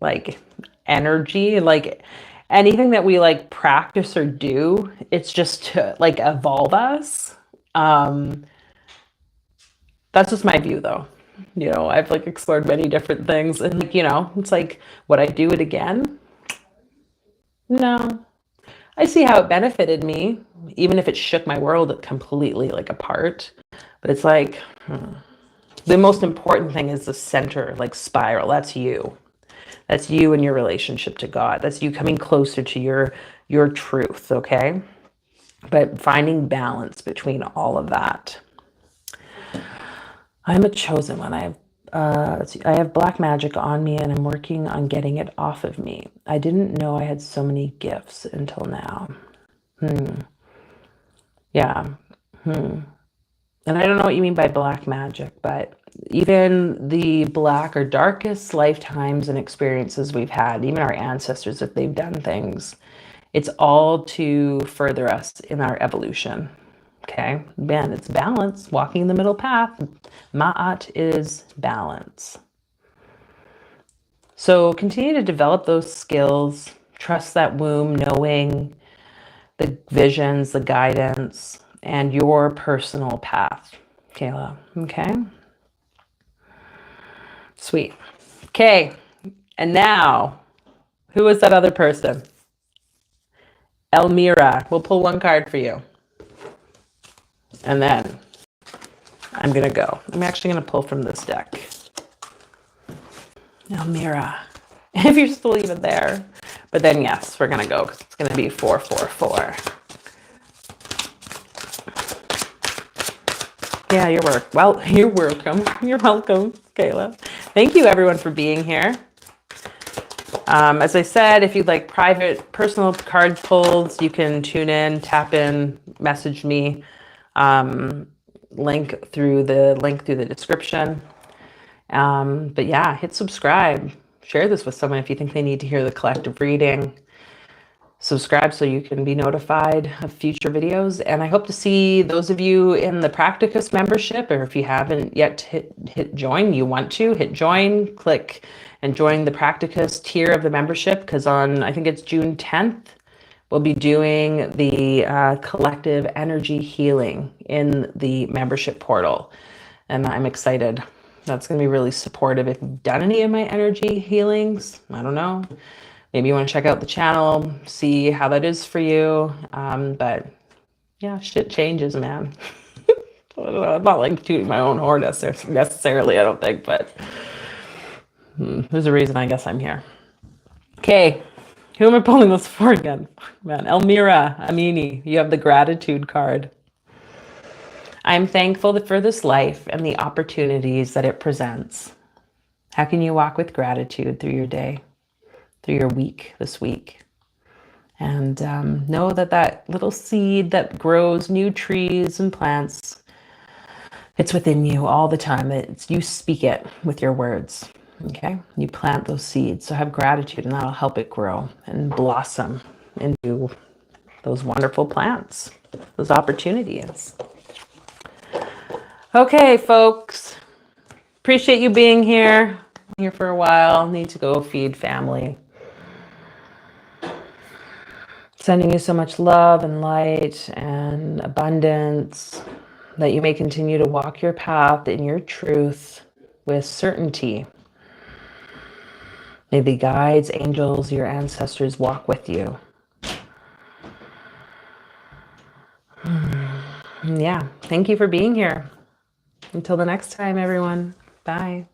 like energy, like anything that we like practice or do. It's just to like evolve us. That's just my view though. You know, I've like explored many different things, and like, you know, it's like, would I do it again? No. I see how it benefited me, even if it shook my world completely like apart. But it's like, the most important thing is the center, like spiral. That's you. That's you and your relationship to God. That's you coming closer to your truth, okay? But finding balance between all of that. I'm a chosen one. I have black magic on me, and I'm working on getting it off of me. I didn't know I had so many gifts until now. Yeah. And I don't know what you mean by black magic, but even the black or darkest lifetimes and experiences we've had, even our ancestors, if they've done things, it's all to further us in our evolution. Okay, man, it's balance, walking the middle path. Ma'at is balance. So continue to develop those skills, trust that womb, knowing the visions, the guidance, and your personal path, Kayla. Okay, sweet. Okay, and now, who is that other person? Elmira. We'll pull one card for you. And then I'm going to go. I'm actually going to pull from this deck. Elmira. If you're still even there. But then, yes, we're going to go because it's going to be 444. Yeah, you're welcome. You're welcome, Kayla. Thank you, everyone, for being here. As I said, if you'd like private, personal card pulls, you can tune in, tap in, message me. Link through the description. But yeah, hit subscribe. Share this with someone if you think they need to hear the collective reading. Subscribe so you can be notified of future videos. And I hope to see those of you in the Practicus membership, or if you haven't yet hit join, you want to hit join, click and join the Practicus tier of the membership, because on, I think it's June 10th, we'll be doing the collective energy healing in the membership portal. And I'm excited. That's going to be really supportive. If you've done any of my energy healings, I don't know. Maybe you want to check out the channel, see how that is for you. But yeah, shit changes, man. I'm not like tooting my own horn necessarily, I don't think, but there's a reason I guess I'm here. Okay. Who am I pulling this for again? Man, Elmira Amini, you have the gratitude card. I'm thankful for this life and the opportunities that it presents. How can you walk with gratitude through your day, through your week, this week? And know that that little seed that grows new trees and plants It's within you all the time. You speak it with your words. Okay? You plant those seeds. So have gratitude, and that'll help it grow and blossom into those wonderful plants, those opportunities. Okay, folks. Appreciate you being here. Here for a while. Need to go feed family. Sending you so much love and light and abundance, that you may continue to walk your path in your truth with certainty. May the guides, angels, your ancestors walk with you. Yeah, thank you for being here. Until the next time, everyone. Bye.